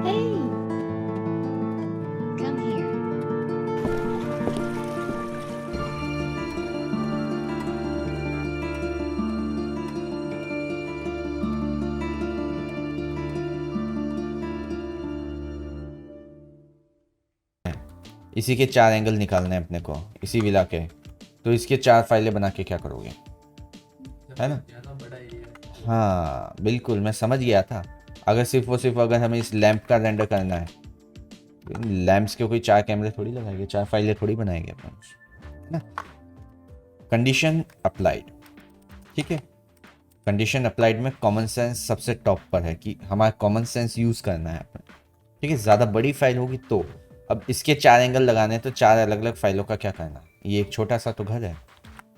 Hey, come here. इसी के 4 angle निकालने हैं अपने को, इसी विला के। तो इसके 4 फाइलें बना के क्या करोगे, है ना? हाँ बिल्कुल, मैं समझ गया था। अगर सिर्फ अगर हमें इस लैंप का रेंडर करना है, लैंप्स के कोई 4 कैमरे थोड़ी लगाएंगे, 4 फाइलें थोड़ी बनाएंगे अपन, है ना? कंडीशन अप्लाइड, ठीक है। कंडीशन अप्लाइड में कॉमन सेंस सबसे टॉप पर है कि हमारा कॉमन सेंस यूज़ करना है अपन, ठीक है। ज़्यादा बड़ी फाइल होगी तो अब इसके 4 एंगल लगाने हैं, तो 4 अलग अलग फाइलों का क्या करना। ये एक छोटा सा तो घर है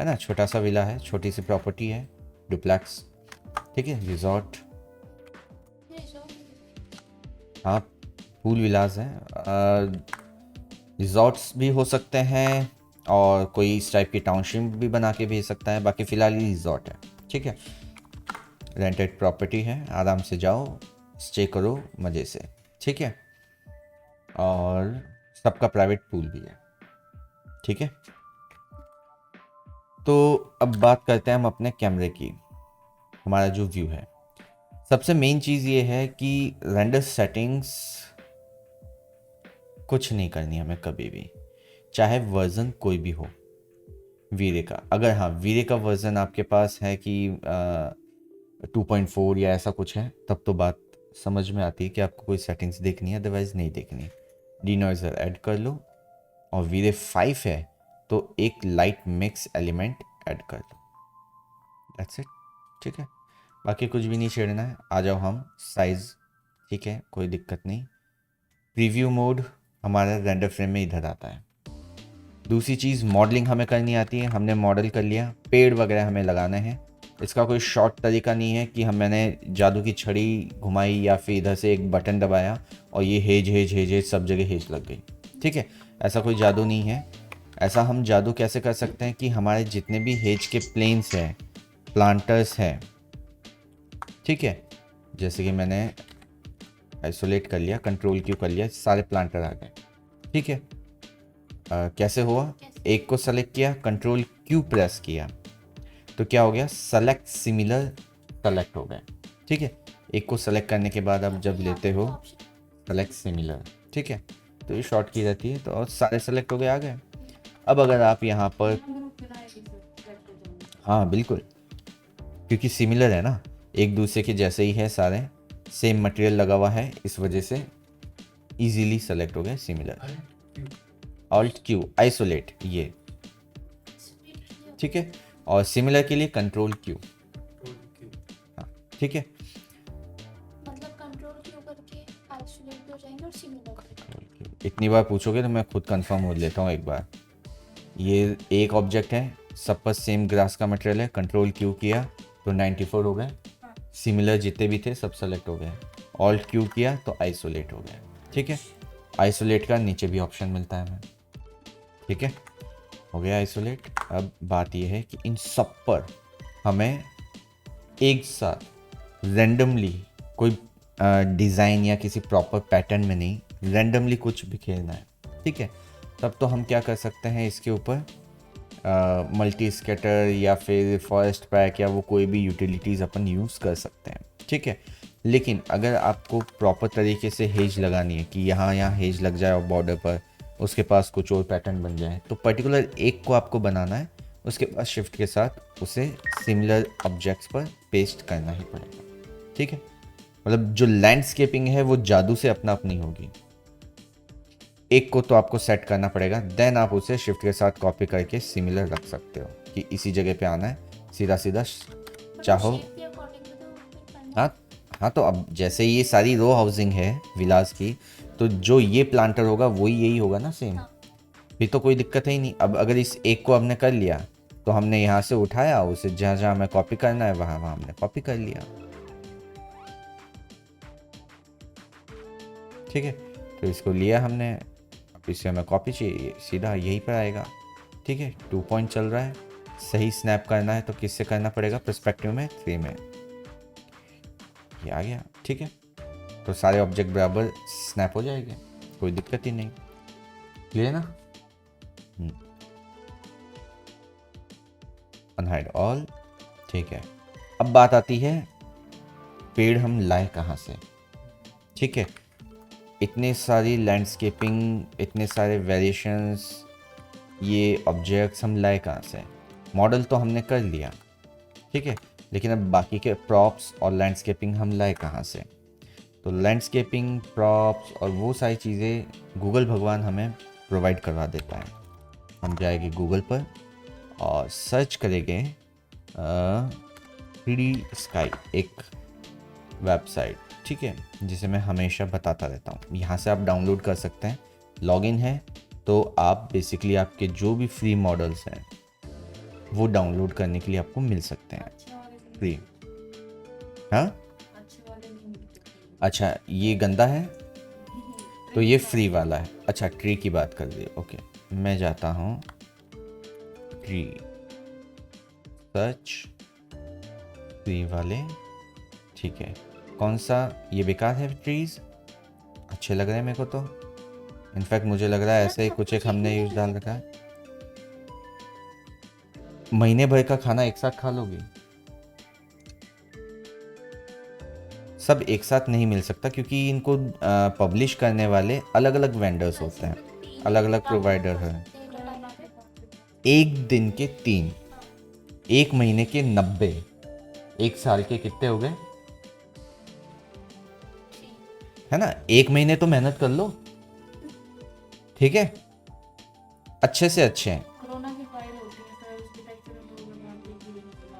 ना, छोटा सा विला है, छोटी सी प्रॉपर्टी है, डुप्लेक्स, ठीक है, रिजॉर्ट, हाँ पूल विलास हैं, रिजॉर्ट्स भी हो सकते हैं, और कोई इस टाइप की टाउनशिप भी बना के भेज सकता है। बाकी फ़िलहाल ये रिजॉर्ट है, ठीक है। रेंटेड प्रॉपर्टी है, आराम से जाओ, स्टे करो मज़े से, ठीक है। और सबका प्राइवेट पूल भी है, ठीक है। तो अब बात करते हैं हम अपने कैमरे की, हमारा जो व्यू है। सबसे मेन चीज़ ये है कि रेंडर सेटिंग्स कुछ नहीं करनी हमें कभी भी, चाहे वर्जन कोई भी हो वीरे का। अगर हाँ वीरे का वर्जन आपके पास है कि 2.4 या ऐसा कुछ है, तब तो बात समझ में आती है कि आपको कोई सेटिंग्स देखनी है, अदरवाइज नहीं देखनी। डीनॉइजर ऐड कर लो, और वीरे 5 है तो एक लाइट मिक्स एलिमेंट ऐड कर लो, दैट्स इट, ठीक है। बाकी कुछ भी नहीं छेड़ना है। आ जाओ हम साइज़, ठीक है, कोई दिक्कत नहीं। प्रीव्यू मोड हमारा रेंडर फ्रेम में इधर आता है। दूसरी चीज़, मॉडलिंग हमें करनी आती है, हमने मॉडल कर लिया, पेड़ वगैरह हमें लगाने हैं। इसका कोई शॉर्ट तरीका नहीं है कि मैंने जादू की छड़ी घुमाई या फिर इधर से एक बटन दबाया और ये हेज हेज हेज हेज सब जगह हेज लग गई, ठीक है। ऐसा कोई जादू नहीं है। ऐसा हम जादू कैसे कर सकते हैं कि हमारे जितने भी हेज के प्लेन्स हैं, प्लांटर्स हैं, ठीक है, जैसे कि मैंने आइसोलेट कर लिया, कंट्रोल क्यू कर लिया, सारे प्लांटर आ गए, ठीक है। कैसे हुआ, एक को सेलेक्ट किया, कंट्रोल क्यू प्रेस किया, तो क्या हो गया, सेलेक्ट सिमिलर सेलेक्ट हो गए, ठीक है। एक को सेलेक्ट करने के बाद अब जब लेते हो सेलेक्ट सिमिलर, ठीक है, तो ये शॉर्ट की रहती है, तो और सारे सेलेक्ट हो गए, आ गए। अब अगर आप यहाँ पर, हाँ बिल्कुल, क्योंकि सिमिलर है ना, एक दूसरे के जैसे ही है सारे, सेम मटेरियल लगा हुआ है, इस वजह से इजीली सेलेक्ट हो गए सिमिलर। ऑल्ट क्यू आइसोलेट, ये ठीक है, और सिमिलर के लिए कंट्रोल क्यू, हाँ ठीक है। मतलब कंट्रोल क्यों करके आइसोलेट भी हो जाएंगे और सिमिलर करके। इतनी बार पूछोगे तो मैं खुद कंफर्म हो लेता हूँ एक बार। ये एक ऑब्जेक्ट है, सब पर सेम ग्रास का मटेरियल है, कंट्रोल क्यू किया तो 94 हो गए, सिमिलर जितने भी थे सब सेलेक्ट हो गए। ऑल्ट क्यू किया तो आइसोलेट हो गया, ठीक है। आइसोलेट का नीचे भी ऑप्शन मिलता है हमें, ठीक है, हो गया आइसोलेट। अब बात यह है कि इन सब पर हमें एक साथ रैंडमली कोई डिज़ाइन या किसी प्रॉपर पैटर्न में नहीं, रैंडमली कुछ भी खेलना है, ठीक है। तब तो हम क्या कर सकते हैं, इसके ऊपर मल्टी स्कैटर या फिर फॉरेस्ट पैक या वो कोई भी यूटिलिटीज़ अपन यूज़ कर सकते हैं, ठीक है। लेकिन अगर आपको प्रॉपर तरीके से हेज लगानी है कि यहाँ यहाँ हेज लग जाए और बॉर्डर पर उसके पास कुछ और पैटर्न बन जाए, तो पर्टिकुलर एक को आपको बनाना है, उसके बाद शिफ्ट के साथ उसे सिमिलर ऑब्जेक्ट्स पर पेस्ट करना ही पड़ेगा, ठीक है। मतलब जो लैंडस्केपिंग है वो जादू से अपना अपनी होगी, एक को तो आपको सेट करना पड़ेगा, देन आप उसे शिफ्ट के साथ कॉपी करके सिमिलर रख सकते हो कि इसी जगह पे आना है, सीधा सीधा चाहो। हाँ हाँ, तो अब जैसे ये सारी रो हाउसिंग है विलास की, तो जो ये प्लांटर होगा वही यही होगा ना सेम, फिर तो कोई दिक्कत है ही नहीं। अब अगर इस एक को हमने कर लिया तो हमने यहाँ से उठाया, उसे जहाँ जहाँ हमें कॉपी करना है वहाँ वहाँ हमने कॉपी कर लिया, ठीक है। तो इसको लिया हमने, अब इसे हमें कॉपी चाहिए, सीधा यहीं पर आएगा, ठीक है। 2 पॉइंट चल रहा है, सही स्नैप करना है तो किससे करना पड़ेगा, पर्सपेक्टिव में 3 में, ये आ गया, ठीक है। तो सारे ऑब्जेक्ट बराबर स्नैप हो जाएंगे, कोई दिक्कत ही नहीं। क्लियर ना? अनहाइड ऑल, ठीक है। अब बात आती है पेड़ हम लाए कहाँ से। ठीक है, इतने सारी लैंडस्केपिंग, इतने सारे वेरिएशंस, ये ऑब्जेक्ट्स हम लाए कहाँ से? मॉडल तो हमने कर लिया, ठीक है, लेकिन अब बाकी के प्रॉप्स और लैंडस्केपिंग हम लाए कहाँ से? तो लैंडस्केपिंग, प्रॉप्स और वो सारी चीज़ें गूगल भगवान हमें प्रोवाइड करवा देता है। हम जाएंगे गूगल पर और सर्च करेंगे 3D स्काई, एक वेबसाइट, ठीक है, जिसे मैं हमेशा बताता रहता हूँ। यहाँ से आप डाउनलोड कर सकते हैं, लॉगिन है तो आप बेसिकली आपके जो भी फ्री मॉडल्स हैं वो डाउनलोड करने के लिए आपको मिल सकते हैं फ्री। हाँ, अच्छा ये गंदा है तो ये फ्री वाला है। अच्छा ट्री की बात कर दी, ओके, मैं जाता हूँ ट्री, सर्च फ्री वाले, ठीक है। कौन सा? ये बेकार है ट्रीज, अच्छे लग रहे हैं मेरे को तो। इनफैक्ट मुझे लग रहा है ऐसे ही कुछ एक हमने यूज डाल रखा है। महीने भर का खाना एक साथ खा लोगे? सब एक साथ नहीं मिल सकता क्योंकि इनको पब्लिश करने वाले अलग अलग वेंडर्स होते हैं, अलग अलग प्रोवाइडर हैं। एक दिन के 3, एक महीने के 90, एक साल के कितने हो गए? है ना, एक महीने तो मेहनत कर लो, ठीक है, अच्छे से अच्छे हैं।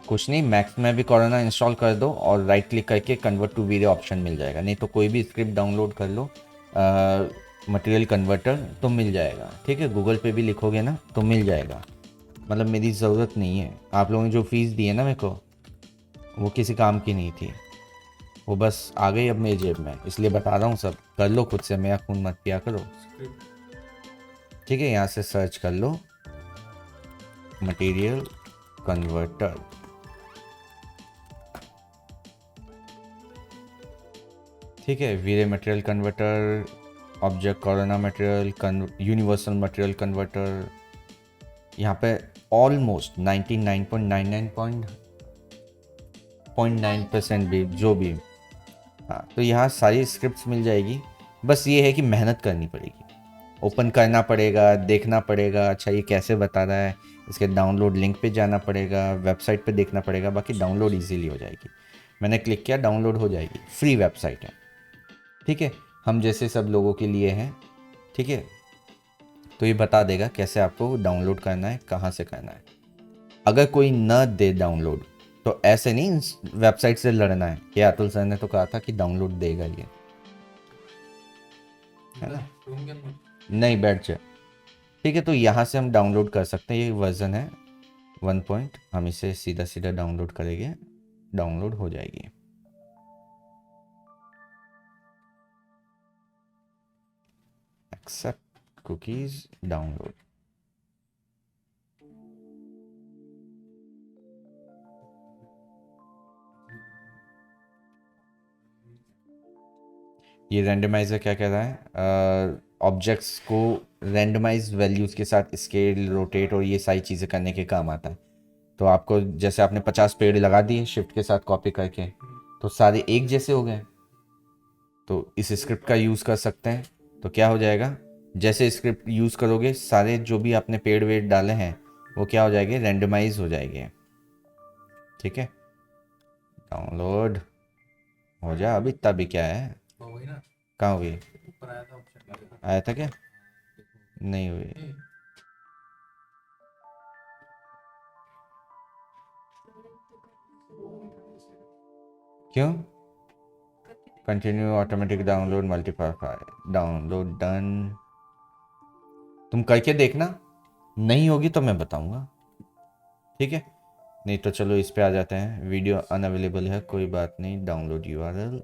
कुछ नहीं, मैक्स में भी कोरोना इंस्टॉल कर दो और राइट क्लिक करके कन्वर्ट टू वीडियो ऑप्शन मिल जाएगा, नहीं तो कोई भी स्क्रिप्ट डाउनलोड कर लो, मटेरियल कन्वर्टर तो मिल जाएगा, ठीक है। गूगल पे भी लिखोगे ना तो मिल जाएगा, मतलब मेरी ज़रूरत नहीं है। आप लोगों ने जो फीस दी है ना मेरे को, वो किसी काम की नहीं थी, वो बस आ गई अब मेरी जेब में, इसलिए बता रहा हूँ। सब कर लो खुद से, मेरा खून मत पिया करो, ठीक है। यहाँ से सर्च कर लो मटेरियल कन्वर्टर, ठीक है। V-Ray material converter, object Corona material, universal material converter, यहाँ पे ऑलमोस्ट 99.99.9% भी जो भी, हाँ, तो यहाँ सारी स्क्रिप्ट्स मिल जाएगी। बस ये है कि मेहनत करनी पड़ेगी, ओपन करना पड़ेगा, देखना पड़ेगा, अच्छा ये कैसे बता रहा है, इसके डाउनलोड लिंक पे जाना पड़ेगा, वेबसाइट पे देखना पड़ेगा। बाकी डाउनलोड इजीली हो जाएगी, मैंने क्लिक किया डाउनलोड हो जाएगी, फ्री वेबसाइट है, ठीक है। हम जैसे सब लोगों के लिए हैं, ठीक है। तो ये बता देगा कैसे आपको डाउनलोड करना है, कहाँ से करना है। अगर कोई न दे डाउनलोड तो ऐसे नहीं वेबसाइट से लड़ना है कि अतुल सर ने तो कहा था कि डाउनलोड देगा ये, है ना, नहीं बैठ जाए, ठीक है। तो यहाँ से हम डाउनलोड कर सकते हैं, ये वर्जन है 1 हम इसे सीधा सीधा डाउनलोड करेंगे, डाउनलोड हो जाएगी। एक्सेप्ट कुकीज, डाउनलोड, ये रैंडमाइजर क्या कह रहा है? ऑब्जेक्ट्स को रैंडमाइज वैल्यूज के साथ स्केल, रोटेट और ये सारी चीज़ें करने के काम आता है। तो आपको जैसे आपने 50 पेड़ लगा दिए शिफ्ट के साथ कॉपी करके, तो सारे एक जैसे हो गए, तो इस स्क्रिप्ट का यूज़ कर सकते हैं। तो क्या हो जाएगा, जैसे स्क्रिप्ट यूज़ करोगे सारे जो भी आपने पेड़ वेड़ डाले हैं वो क्या हो जाएंगे, रैंडमाइज हो जाएंगे, ठीक है। डाउनलोड हो जा, अभी इतना भी क्या है, कहाँ हो गई? आया था क्या? नहीं हुई, क्यों? Continue automatic download multiply, download done. तुम करके देखना, नहीं होगी तो मैं बताऊंगा, ठीक है। नहीं तो चलो इस पे आ जाते हैं, वीडियो अनअवेलेबल है, कोई बात नहीं, download URL,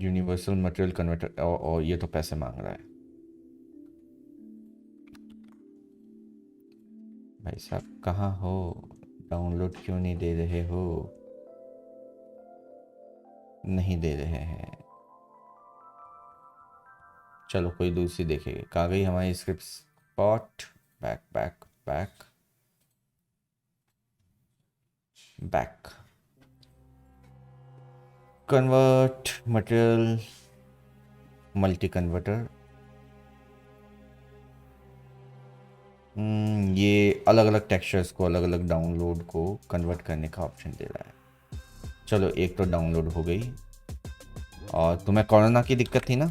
universal material converter, और ये तो पैसे मांग रहा है भाई साहब, कहाँ हो? डाउनलोड क्यों नहीं दे रहे हो? नहीं दे रहे हैं। चलो कोई दूसरी देखेंगे। कहाँ गई हमारी script spot? Back back back back. Convert material multi converter. ये अलग अलग टेक्सचर्स को, अलग अलग डाउनलोड को कन्वर्ट करने का ऑप्शन दे रहा है। चलो एक तो डाउनलोड हो गई। और तुम्हें कोरोना की दिक्कत थी ना?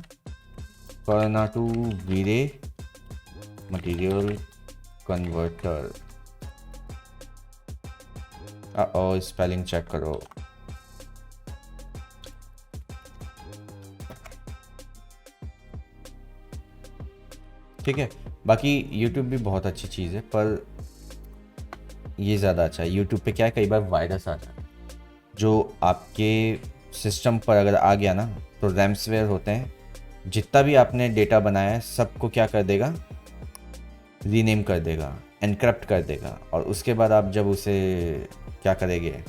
Corona to V-Ray material converter. और स्पेलिंग चेक करो। ठीक है। बाकी YouTube भी बहुत अच्छी चीज़ है, पर ये ज़्यादा अच्छा है। YouTube पे क्या है, कई बार वायरस आ जाता है जो आपके सिस्टम पर अगर आ गया ना, तो रैमसवेयर होते हैं, जितना भी आपने डेटा बनाया है सबको क्या कर देगा, रीनेम कर देगा, एनक्रप्ट कर देगा। और उसके बाद आप जब उसे क्या करेंगे,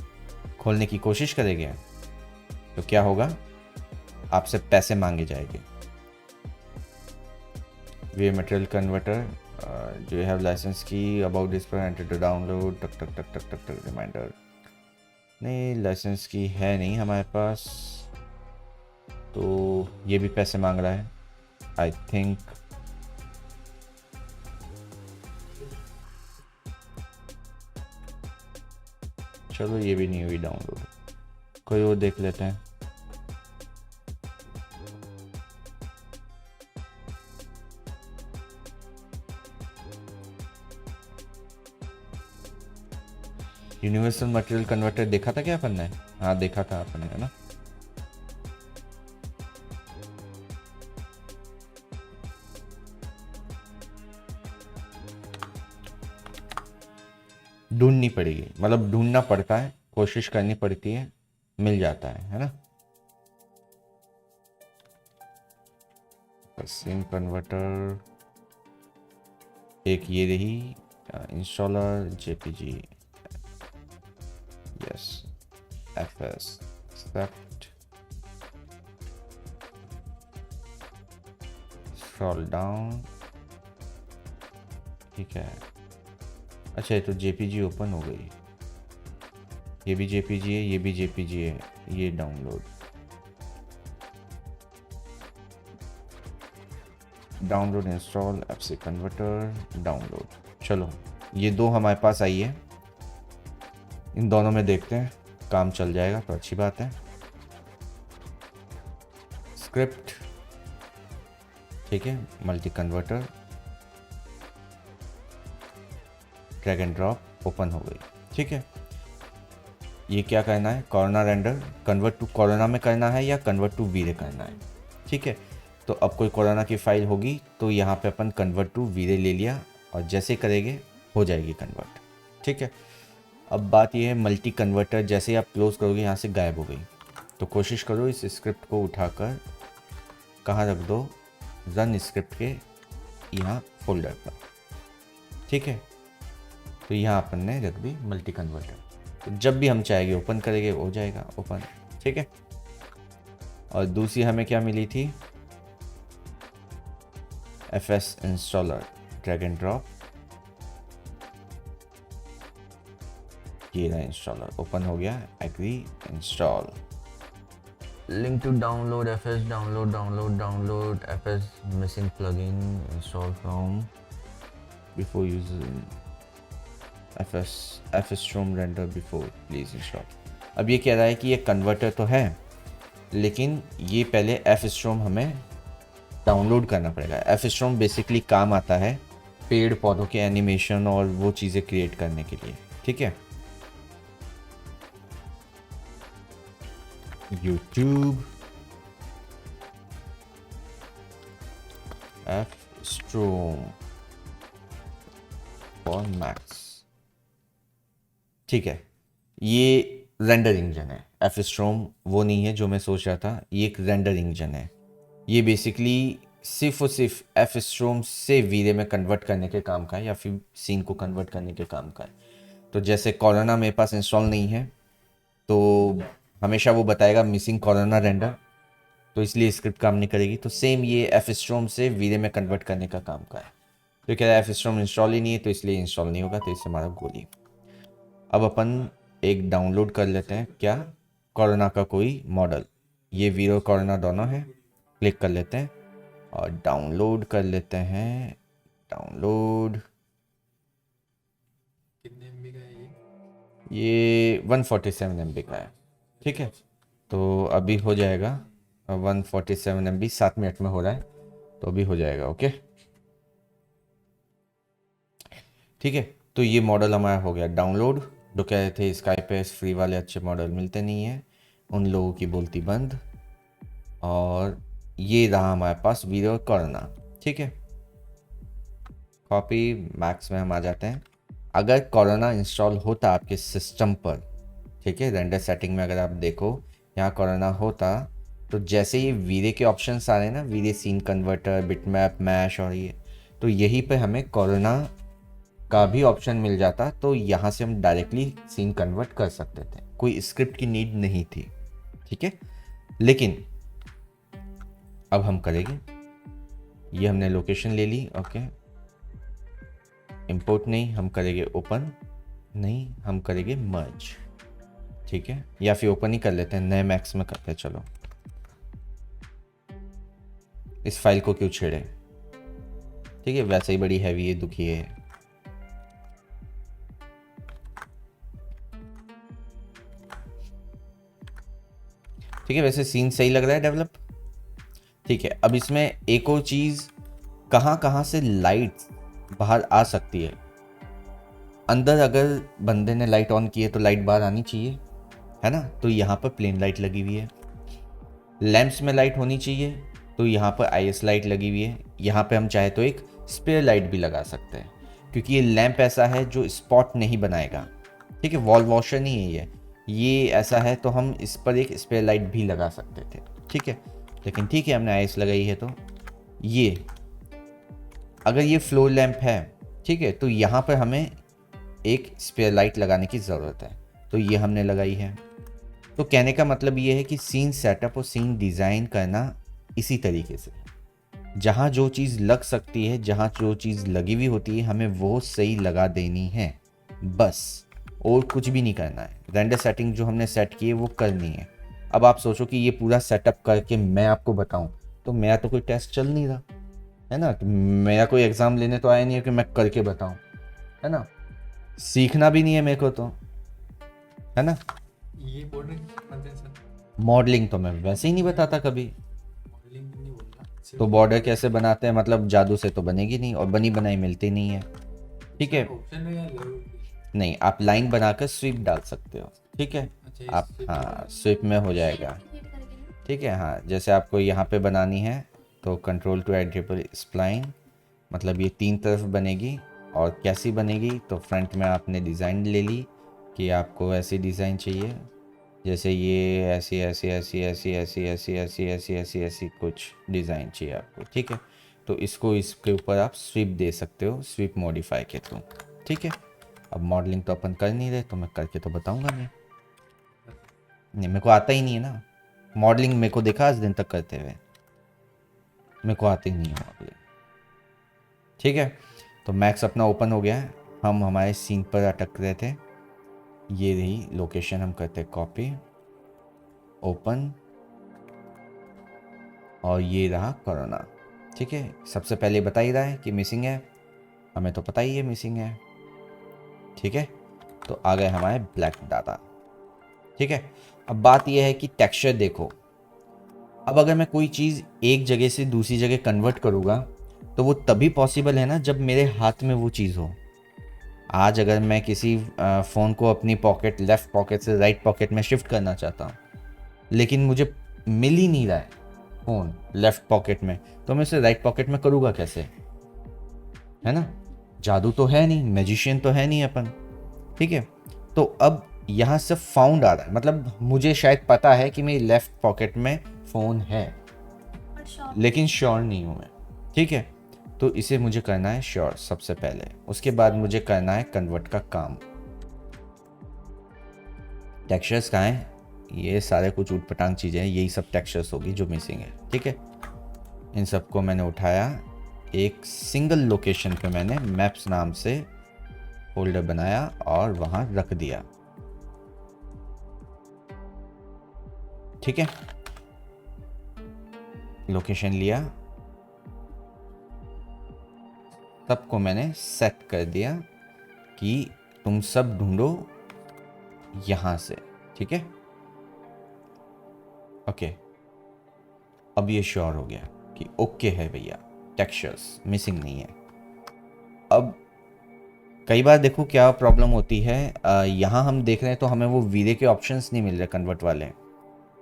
खोलने की कोशिश करेंगे, तो क्या होगा, आपसे पैसे मांगे जाएंगे। वे material converter, do you have license key about this पर enter to download टक टक टक टक टक टक रिमाइंडर। नहीं, लाइसेंस की है नहीं हमारे पास, तो ये भी पैसे मांग रहा है आई थिंक। चलो ये भी नहीं हुई डाउनलोड, कोई और देख लेते हैं। यूनिवर्सल मटेरियल कन्वर्टर देखा था क्या अपन ने? हाँ देखा था अपन ने, है ना। ढूंढनी पड़ेगी, मतलब ढूंढना पड़ता है, कोशिश करनी पड़ती है, मिल जाता है ना। सिम कन्वर्टर एक ये रही, installer JPG, yes, FS accept, scroll down, ठीक है। अच्छा, ये तो जेपीजी ओपन हो गई, ये भी जेपीजी है, ये भी जेपीजी है, ये download, download install FC converter download. चलो ये दो हमारे पास आई है, इन दोनों में देखते हैं, काम चल जाएगा तो अच्छी बात है। स्क्रिप्ट, ठीक है, multi converter, drag and drop open हो गई, ठीक है। ये क्या करना है, Corona render convert to Corona में करना है या कन्वर्ट टू वीरे करना है, ठीक है। तो अब कोई कोरोना की फाइल होगी तो यहाँ पे अपन कन्वर्ट टू वीरे ले लिया, और जैसे करेंगे हो जाएगी कन्वर्ट, ठीक है। अब बात ये है, मल्टी कन्वर्टर जैसे ही आप क्लोज करोगे यहाँ से गायब हो गई, तो कोशिश करो इस स्क्रिप्ट को उठाकर कहाँ रख दो, रन स्क्रिप्ट के यहाँ फोल्डर पर, ठीक है। तो यहाँ अपन ने रख दी मल्टी कन्वर्टर, तो जब भी हम चाहेंगे ओपन करेंगे हो जाएगा ओपन, ठीक है। और दूसरी हमें क्या मिली थी, FS installer, drag and drop, ये रहा इंस्टॉलर, ओपन हो गया, agree install, link to download FS, download FS, missing plugin, install from before using FSROM render before please install. अब ये कह रहा है कि ये कन्वर्टर तो है, लेकिन ये पहले FSROM हमें डाउनलोड करना पड़ेगा। FSROM बेसिकली काम आता है पेड़ पौधों के एनिमेशन और वो चीज़ें क्रिएट करने के लिए, ठीक है। YouTube FSROM फॉर मैक्स, ठीक है। ये रेंडर इंजन है, FSROM वो नहीं है जो मैं सोच रहा था, ये एक रेंडर इंजन है। ये बेसिकली सिर्फ और सिर्फ FSROM से वीरे में कन्वर्ट करने के काम का है, या फिर सीन को कन्वर्ट करने के काम का है। तो जैसे कोरोना मेरे पास इंस्टॉल नहीं है, तो हमेशा वो बताएगा मिसिंग कोरोना रेंडर, तो इसलिए स्क्रिप्ट काम नहीं करेगी। तो सेम ये fstrom से वीरे में कन्वर्ट करने का काम का है। तो कह रहा है fstrom इंस्टॉल ही नहीं है, तो इसलिए इंस्टॉल नहीं होगा, तो इससे हमारा गोली। अब अपन एक डाउनलोड कर लेते हैं क्या, कोरोना का कोई मॉडल। ये वीरो कोरोना दोनों है, क्लिक कर लेते हैं और डाउनलोड कर लेते हैं। डाउनलोड कितने MB का है ये 147 MB का है। ठीक है, तो अभी हो जाएगा 147 MB, 7 मिनट में हो रहा है, तो अभी हो जाएगा। ओके ठीक है, तो ये मॉडल हमारा हो गया डाउनलोड। जो कह रहे थे स्काई पे फ्री वाले अच्छे मॉडल मिलते नहीं हैं, उन लोगों की बोलती बंद। और ये रहा हमारे पास वीडियो कोरोना। ठीक है, कॉपी मैक्स में हम आ जाते हैं। अगर कोरोना इंस्टॉल होता आपके सिस्टम पर, ठीक है, रेंडर सेटिंग में अगर आप देखो यहाँ कोरोना होता, तो जैसे ये वीरे के ऑप्शंस आ रहे हैं ना, वीरे सीन कन्वर्टर, बिटमैप, मैश और ये, तो यहीं पे हमें कोरोना का भी ऑप्शन मिल जाता, तो यहाँ से हम डायरेक्टली सीन कन्वर्ट कर सकते थे, कोई स्क्रिप्ट की नीड नहीं थी। ठीक है, लेकिन अब हम करेंगे, ये हमने लोकेशन ले ली। ओके, इंपोर्ट नहीं, हम करेंगे ओपन, नहीं हम करेंगे मर्ज। ठीक है, या फिर ओपन ही कर लेते हैं, नए मैक्स में करते हैं। चलो, इस फाइल को क्यों छेड़े, ठीक है, वैसे ही बड़ी हैवी है, दुखी है। ठीक है, वैसे सीन सही लग रहा है डेवलप। ठीक है, अब इसमें एक और चीज़, कहाँ कहाँ से लाइट बाहर आ सकती है। अंदर अगर बंदे ने लाइट ऑन की है तो लाइट बाहर आनी चाहिए, है ना, तो यहाँ पर प्लेन लाइट लगी हुई है। लैंप्स में लाइट होनी चाहिए, तो यहाँ पर IS लाइट लगी हुई है। यहाँ पे हम चाहे तो एक स्पेयर लाइट भी लगा सकते हैं, क्योंकि ये लैंप ऐसा है जो स्पॉट नहीं बनाएगा। ठीक है, वॉल वॉशर नहीं है ये ऐसा है, तो हम इस पर एक स्पेयर लाइट भी लगा सकते थे। ठीक है, लेकिन ठीक है, हमने IS लगाई है, तो ये अगर ये फ्लोर लैंप है, ठीक है, तो यहाँ पर हमें एक स्पेयर लाइट लगाने की ज़रूरत है, तो ये हमने लगाई है। तो कहने का मतलब ये है कि सीन सेटअप और सीन डिज़ाइन करना इसी तरीके से, जहाँ जो चीज़ लग सकती है, जहाँ जो चीज़ लगी हुई होती है, हमें वो सही लगा देनी है बस, और कुछ भी नहीं करना है। रेंडर सेटिंग जो हमने सेट की है वो करनी है। अब आप सोचो कि ये पूरा सेटअप करके मैं आपको बताऊं, तो मेरा तो कोई टेस्ट चल नहीं रहा है ना, तो मेरा कोई एग्ज़ाम लेने तो आया नहीं है कि मैं करके बताऊं, है ना, सीखना भी नहीं है मेरे को, तो है ना। ये बॉर्डर बनते हैं सर? मॉडलिंग तो मैं वैसे ही नहीं बताता कभी, मॉडलिंग नहीं बोलना, तो बॉर्डर कैसे बनाते हैं, मतलब जादू से तो बनेगी नहीं, और बनी बनाई मिलती नहीं है। ठीक है, ऑप्शन है या लेवल? नहीं, आप लाइन बनाकर स्वीप डाल सकते हो। ठीक है, अच्छा, आप हाँ स्वीप में हो जाएगा। Create करके ना। ठीक है, हाँ जैसे आपको यहाँ पे बनानी है, तो कंट्रोल टू एडिटेबल स्प्लाइन, मतलब ये 3 तरफ बनेगी। और कैसी बनेगी, तो फ्रंट में आपने डिज़ाइन ले ली कि आपको ऐसी डिज़ाइन चाहिए, जैसे ये ऐसी ऐसी ऐसी ऐसी ऐसी ऐसी ऐसी ऐसी ऐसी ऐसी कुछ डिज़ाइन चाहिए आपको। ठीक है, तो इसको इसके ऊपर आप स्वीप दे सकते हो, स्वीप मॉडिफाई के थ्रू। ठीक है, अब मॉडलिंग तो अपन कर नहीं रहे, तो मैं करके तो बताऊंगा नहीं, मेरे को आता ही नहीं है ना मॉडलिंग। मेरे को देखा आज दिन तक करते हुए, मेरे को आती नहीं है मॉडलिंग। ठीक है, तो मैक्स अपना ओपन हो गया है, हम हमारे सीन पर अटक रहे थे। ये रही लोकेशन, हम करते कॉपी, ओपन, और ये रहा कोरोना। ठीक है, सबसे पहले बता ही रहा है कि मिसिंग है, हमें तो पता ही है मिसिंग है। ठीक है, तो आ गए हमारे ब्लैक डाटा। ठीक है, अब बात यह है कि टेक्सचर देखो, अब अगर मैं कोई चीज़ एक जगह से दूसरी जगह कन्वर्ट करूँगा, तो वो तभी पॉसिबल है ना जब मेरे हाथ में वो चीज़ हो। आज अगर मैं किसी फ़ोन को अपनी पॉकेट, लेफ़्ट पॉकेट से राइट पॉकेट में शिफ्ट करना चाहता हूँ, लेकिन मुझे मिल ही नहीं रहा है फ़ोन लेफ़्ट पॉकेट में, तो मैं इसे राइट पॉकेट में करूँगा कैसे, है ना। जादू तो है नहीं, मैजिशियन तो है नहीं अपन। ठीक है, तो अब यहाँ से फाउंड आ रहा है, मतलब मुझे शायद पता है कि मेरी लेफ़्ट पॉकेट में फ़ोन है, But sure. लेकिन श्योर नहीं हूँ मैं। ठीक है, तो इसे मुझे करना है श्योर सबसे पहले, उसके बाद मुझे करना है कन्वर्ट का काम। टेक्सचर्स कहाँ हैं, ये सारे कुछ ऊटपटांग चीज़ें हैं, यही सब टेक्सचर्स होगी जो मिसिंग है। ठीक है, इन सबको मैंने उठाया, एक सिंगल लोकेशन पे मैंने मैप्स नाम से फोल्डर बनाया और वहाँ रख दिया। ठीक है, लोकेशन लिया, सबको मैंने सेट कर दिया कि तुम सब ढूंढो यहाँ से। ठीक है, ओके, अब ये श्योर हो गया कि ओके है भैया, टेक्सचर्स मिसिंग नहीं है। अब कई बार देखो क्या प्रॉब्लम होती है, यहाँ हम देख रहे हैं तो हमें वो वीरे के ऑप्शंस नहीं मिल रहे कन्वर्ट वाले।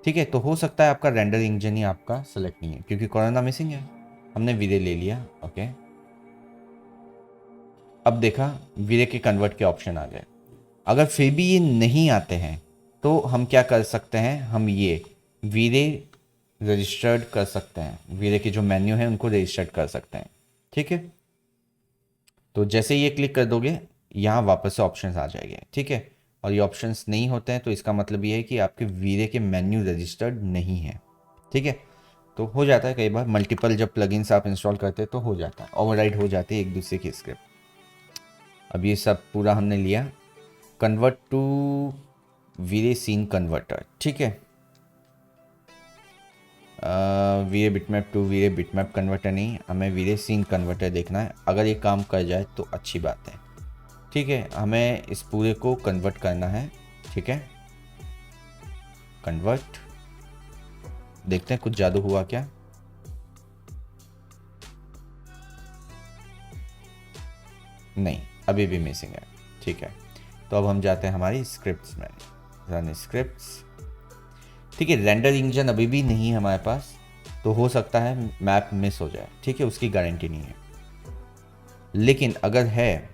ठीक है, तो हो सकता है आपका रेंडर इंजन ही आपका सेलेक्ट नहीं है, क्योंकि कोरोना मिसिंग है। हमने वीरे ले लिया, ओके। अब देखा वीरे के कन्वर्ट के ऑप्शन आ गए। अगर फिर भी ये नहीं आते हैं तो हम क्या कर सकते हैं, हम ये वीरे रजिस्टर्ड कर सकते हैं, वीरे के जो मेन्यू है उनको रजिस्टर्ड कर सकते हैं। ठीक है, तो जैसे ये क्लिक कर दोगे यहाँ वापस से ऑप्शंस आ जाएंगे। ठीक है, और ये ऑप्शंस नहीं होते हैं तो इसका मतलब ये है कि आपके वीरे के मेन्यू रजिस्टर्ड नहीं है। ठीक है, तो हो जाता है कई बार, मल्टीपल जब प्लगइन्स आप इंस्टॉल करते हैं तो हो जाता है, ओवरराइड हो जाती है एक दूसरे की स्क्रिप्ट। अब ये सब पूरा हमने लिया, convert to Veere scene converter. ठीक है, वीरे bitmap to Veere bitmap converter नहीं, हमें वीरे सीन कन्वर्टर देखना है। अगर ये काम कर जाए तो अच्छी बात है। ठीक है, हमें इस पूरे को कन्वर्ट करना है। ठीक है, कन्वर्ट, देखते हैं कुछ जादू हुआ क्या। नहीं, अभी भी मिसिंग है। ठीक है, तो अब हम जाते हैं हमारी स्क्रिप्ट्स में, रन स्क्रिप्ट्स। ठीक है, रेंडर इंजन अभी भी नहीं है हमारे पास, तो हो सकता है मैप मिस हो जाए। ठीक है, उसकी गारंटी नहीं है, लेकिन अगर है,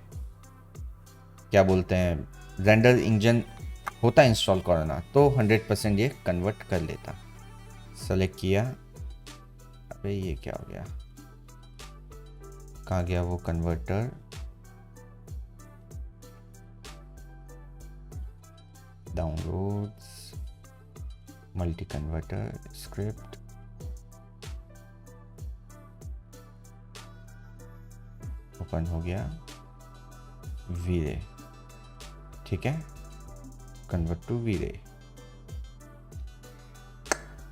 क्या बोलते हैं, रेंडर इंजन होता इंस्टॉल करना तो 100% ये कन्वर्ट कर लेता। सेलेक्ट किया, अबे ये क्या हो गया, कहाँ गया वो converter, downloads, multi converter script, open हो गया, वीरे। ठीक है, कन्वर्ट टू वीरे,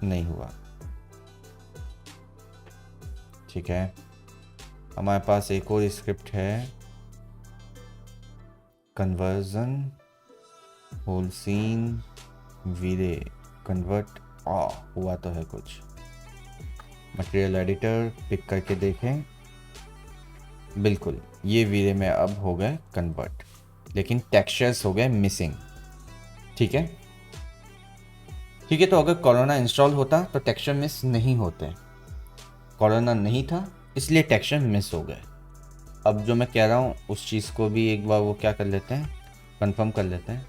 नहीं हुआ। ठीक है, हमारे पास एक और स्क्रिप्ट है, कन्वर्जन होल सीन वीरे कन्वर्ट। हुआ तो है कुछ, मटेरियल एडिटर पिक करके देखें, बिल्कुल ये वीरे में अब हो गए कन्वर्ट, लेकिन टेक्सचर्स हो गए मिसिंग। ठीक है, ठीक है, तो अगर कोरोना इंस्टॉल होता तो टेक्सचर मिस नहीं होते, कोरोना नहीं था इसलिए टेक्सचर मिस हो गए। अब जो मैं कह रहा हूँ उस चीज़ को भी एक बार वो क्या कर लेते हैं, कंफर्म कर लेते हैं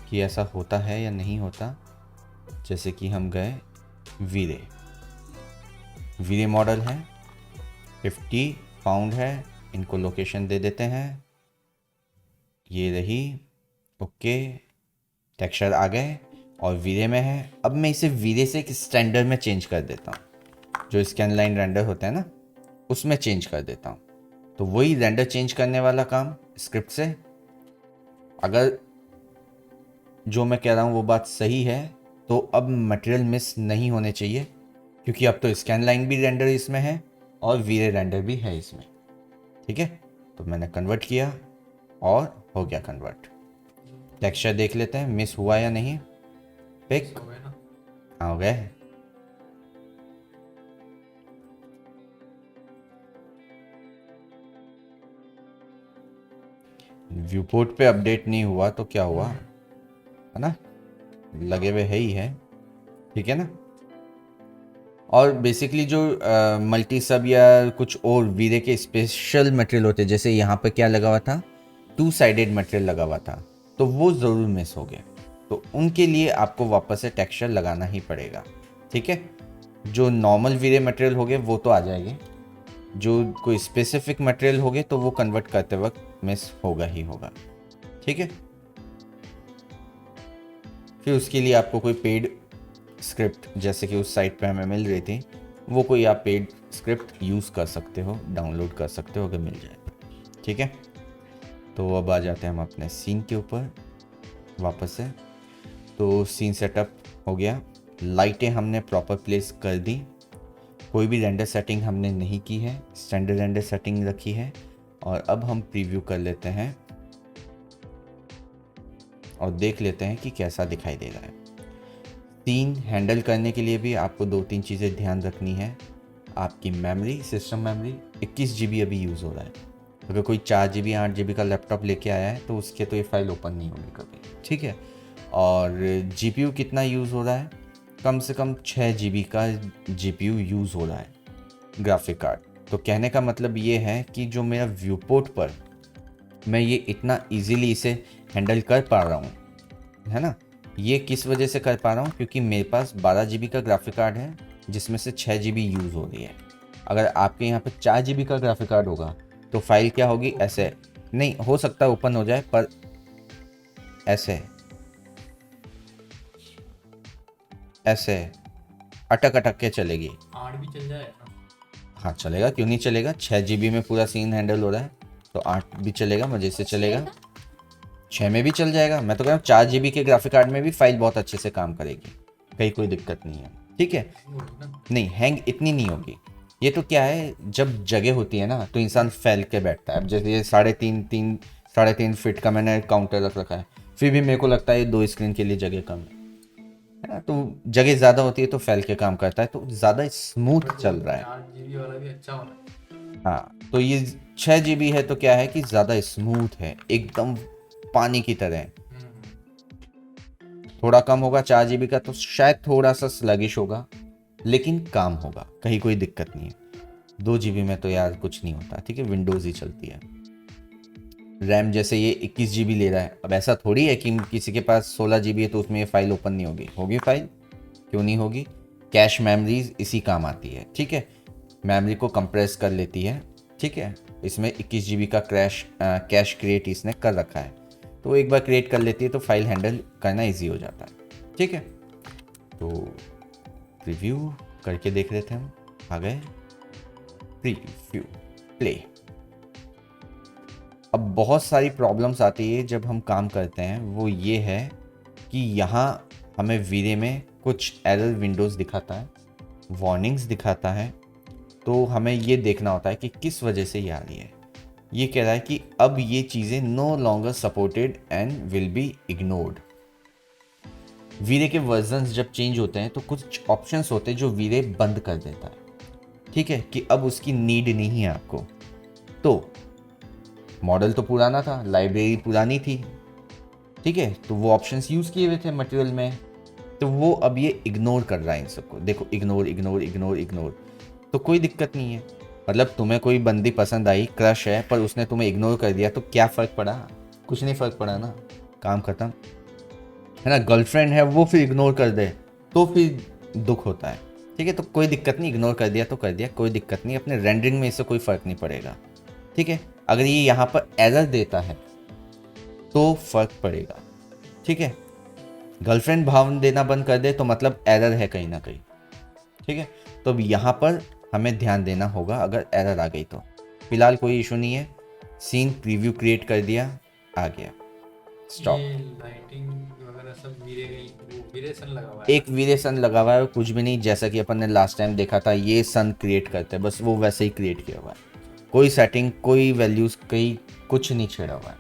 कि ऐसा होता है या नहीं होता। जैसे कि हम गए वीरे, वीरे मॉडल है, 50 पाउंड है, इनको लोकेशन दे देते हैं, ये रही, ओके, टेक्सचर आ गए और वीरे में है। अब मैं इसे वीरे से एक स्टैंडर्ड में चेंज कर देता हूँ, जो स्कैन लाइन रेंडर होता है ना उसमें चेंज कर देता हूँ। तो वही रेंडर चेंज करने वाला काम स्क्रिप्ट से, अगर जो मैं कह रहा हूँ वो बात सही है तो अब मटेरियल मिस नहीं होने चाहिए, क्योंकि अब तो स्कैन लाइन भी रेंडर इसमें है और वीरे रेंडर भी है इसमें। ठीक है, तो मैंने कन्वर्ट किया और हो गया कन्वर्ट। टेक्सचर देख लेते हैं मिस हुआ या नहीं, पिक, हो गया ना? हाँ हो गया है। व्यू पोर्ट पे अपडेट नहीं हुआ तो क्या हुआ, है ना, लगे हुए है ही है। ठीक है ना, और बेसिकली जो मल्टी सब या कुछ और वीरे के स्पेशल मटेरियल होते हैं, जैसे यहाँ पे क्या लगा हुआ था, 2 साइडेड मटेरियल लगा हुआ था, तो वो ज़रूर मिस हो गए, तो उनके लिए आपको वापस से टेक्सचर लगाना ही पड़ेगा। ठीक है, जो नॉर्मल वीरे मटेरियल हो गए वो तो आ जाएंगे, जो कोई स्पेसिफिक मटेरियल हो गए तो वो कन्वर्ट करते वक्त मिस होगा ही होगा। ठीक है, फिर उसके लिए आपको कोई पेड स्क्रिप्ट जैसे कि उस साइट पे हमें मिल रही थी, वो कोई आप पेड स्क्रिप्ट यूज़ कर सकते हो, डाउनलोड कर सकते हो अगर मिल जाए। ठीक है, तो अब आ जाते हैं हम अपने सीन के ऊपर वापस से। तो सीन सेटअप हो गया, लाइटें हमने प्रॉपर प्लेस कर दी, कोई भी रेंडर सेटिंग हमने नहीं की है, स्टैंडर्ड रेंडर सेटिंग रखी है। और अब हम प्रीव्यू कर लेते हैं और देख लेते हैं कि कैसा दिखाई दे रहा है। सीन हैंडल करने के लिए भी आपको 2-3 चीज़ें ध्यान रखनी है। आपकी मेमोरी, सिस्टम मेमोरी 21 GB अभी यूज़ हो रहा है। अगर कोई 4 GB 8 GB का लैपटॉप लेके आया है तो उसके तो ये फाइल ओपन नहीं होगी कभी। ठीक है, और GPU कितना यूज़ हो रहा है, कम से कम 6 GB का GPU यूज़ हो रहा है ग्राफिक कार्ड। तो कहने का मतलब ये है कि जो मेरा व्यू पोर्ट पर मैं ये इतना इजीली इसे हैंडल कर पा रहा हूँ, है ना, ये किस वजह से कर पा रहा हूँ, क्योंकि मेरे पास 12 GB का ग्राफिक कार्ड है जिसमें से 6 GB यूज़ हो रही है। अगर आपके यहाँ पे 4 GB का ग्राफिक कार्ड होगा तो फाइल क्या होगी, ऐसे नहीं हो सकता ओपन हो जाए, पर ऐसे ऐसे अटक अटक के चलेगी। 8 भी चल जाए ना? हाँ चलेगा, क्यों नहीं चलेगा, 6 GB में पूरा सीन हैंडल हो रहा है तो 8 भी चलेगा, मज़े से चलेगा, 6 में भी चल जाएगा। मैं तो कह रहा हूँ 4 GB के ग्राफिक कार्ड में भी फाइल बहुत अच्छे से काम करेगी, कहीं कोई दिक्कत नहीं है। ठीक है, नहीं हैंग इतनी नहीं होगी। ये तो क्या है, जब जगह होती है ना तो इंसान फैल के बैठता है। अब जैसे ये 3.5 फीट का मैंने काउंटर रख रखा है, फिर भी मेरे को लगता है 2 स्क्रीन के लिए जगह कम है ना, तो जगह ज़्यादा होती है तो फैल के काम करता है, तो ज़्यादा स्मूथ चल रहा है। 4 GB वाला भी अच्छा होना है। हाँ, तो ये 6 GB है तो क्या है कि ज़्यादा स्मूथ है, एकदम पानी की तरह। थोड़ा कम होगा 4 GB का तो शायद थोड़ा सा स्लगिश होगा, लेकिन काम होगा, कहीं कोई दिक्कत नहीं है। 2 GB में तो यार कुछ नहीं होता। ठीक है, विंडोज़ ही चलती है। रैम जैसे ये 21 GB ले रहा है, अब ऐसा थोड़ी है कि किसी के पास 16 GB है तो उसमें ये फाइल ओपन नहीं होगी, होगी फाइल, क्यों नहीं होगी। कैश मेमोरीज इसी काम आती है। ठीक है, मेमोरी को कंप्रेस कर लेती है। ठीक है, इसमें 21 GB का कैश क्रिएट इसने कर रखा है, तो एक बार क्रिएट कर लेती है तो फाइल हैंडल करना इजी हो जाता है। ठीक है, तो प्रीव्यू करके देख रहे थे हम, आ गए प्रीव्यू प्ले। अब बहुत सारी प्रॉब्लम्स आती है जब हम काम करते हैं, वो ये है कि यहाँ हमें वीरे में कुछ एरर विंडोज़ दिखाता है, वार्निंग्स दिखाता है, तो हमें ये देखना होता है कि किस वजह से ये आ रही है। ये कह रहा है कि अब ये चीज़ें no longer supported and will be ignored. V-Ray के वर्जन्स जब चेंज होते हैं तो कुछ ऑप्शंस होते हैं जो वीरे बंद कर देता है। ठीक है, कि अब उसकी नीड नहीं है आपको। तो मॉडल तो पुराना था, लाइब्रेरी पुरानी थी, ठीक है, तो वो ऑप्शंस यूज़ किए हुए थे मटेरियल में, तो वो अब ये इग्नोर कर रहा है इन सबको। देखो, इग्नोर इग्नोर इग्नोर इग्नोर, तो कोई दिक्कत नहीं है। मतलब तुम्हें कोई बंदी पसंद आई, क्रश है, पर उसने तुम्हें इग्नोर कर दिया तो क्या फ़र्क पड़ा, कुछ नहीं फ़र्क पड़ा ना, काम ख़त्म, है ना। गर्लफ्रेंड है वो फिर इग्नोर कर दे तो फिर दुख होता है। ठीक है, तो कोई दिक्कत नहीं, इग्नोर कर दिया तो कर दिया, कोई दिक्कत नहीं, अपने रेंडरिंग में इससे कोई फ़र्क नहीं पड़ेगा। ठीक है, अगर ये यहाँ पर एरर देता है तो फ़र्क पड़ेगा। ठीक है, गर्लफ्रेंड भाव देना बंद कर दे तो मतलब एरर है कहीं ना कहीं। ठीक है, तो अब यहाँ पर हमें ध्यान देना होगा अगर एरर आ गई तो। फिलहाल कोई इशू नहीं है, सीन प्रीव्यू क्रिएट कर दिया, आ गया, स्टॉप। ये लाइटिंग वगैरह सब वीरेशन लगा हुआ है। एक वीरेशन लगा हुआ है, कुछ भी नहीं, जैसा कि अपन ने लास्ट टाइम देखा था, ये सन क्रिएट करते हैं, बस वो वैसे ही क्रिएट किया हुआ है, कोई सेटिंग, कोई वैल्यूज़, कहीं कुछ नहीं छेड़ा हुआ है,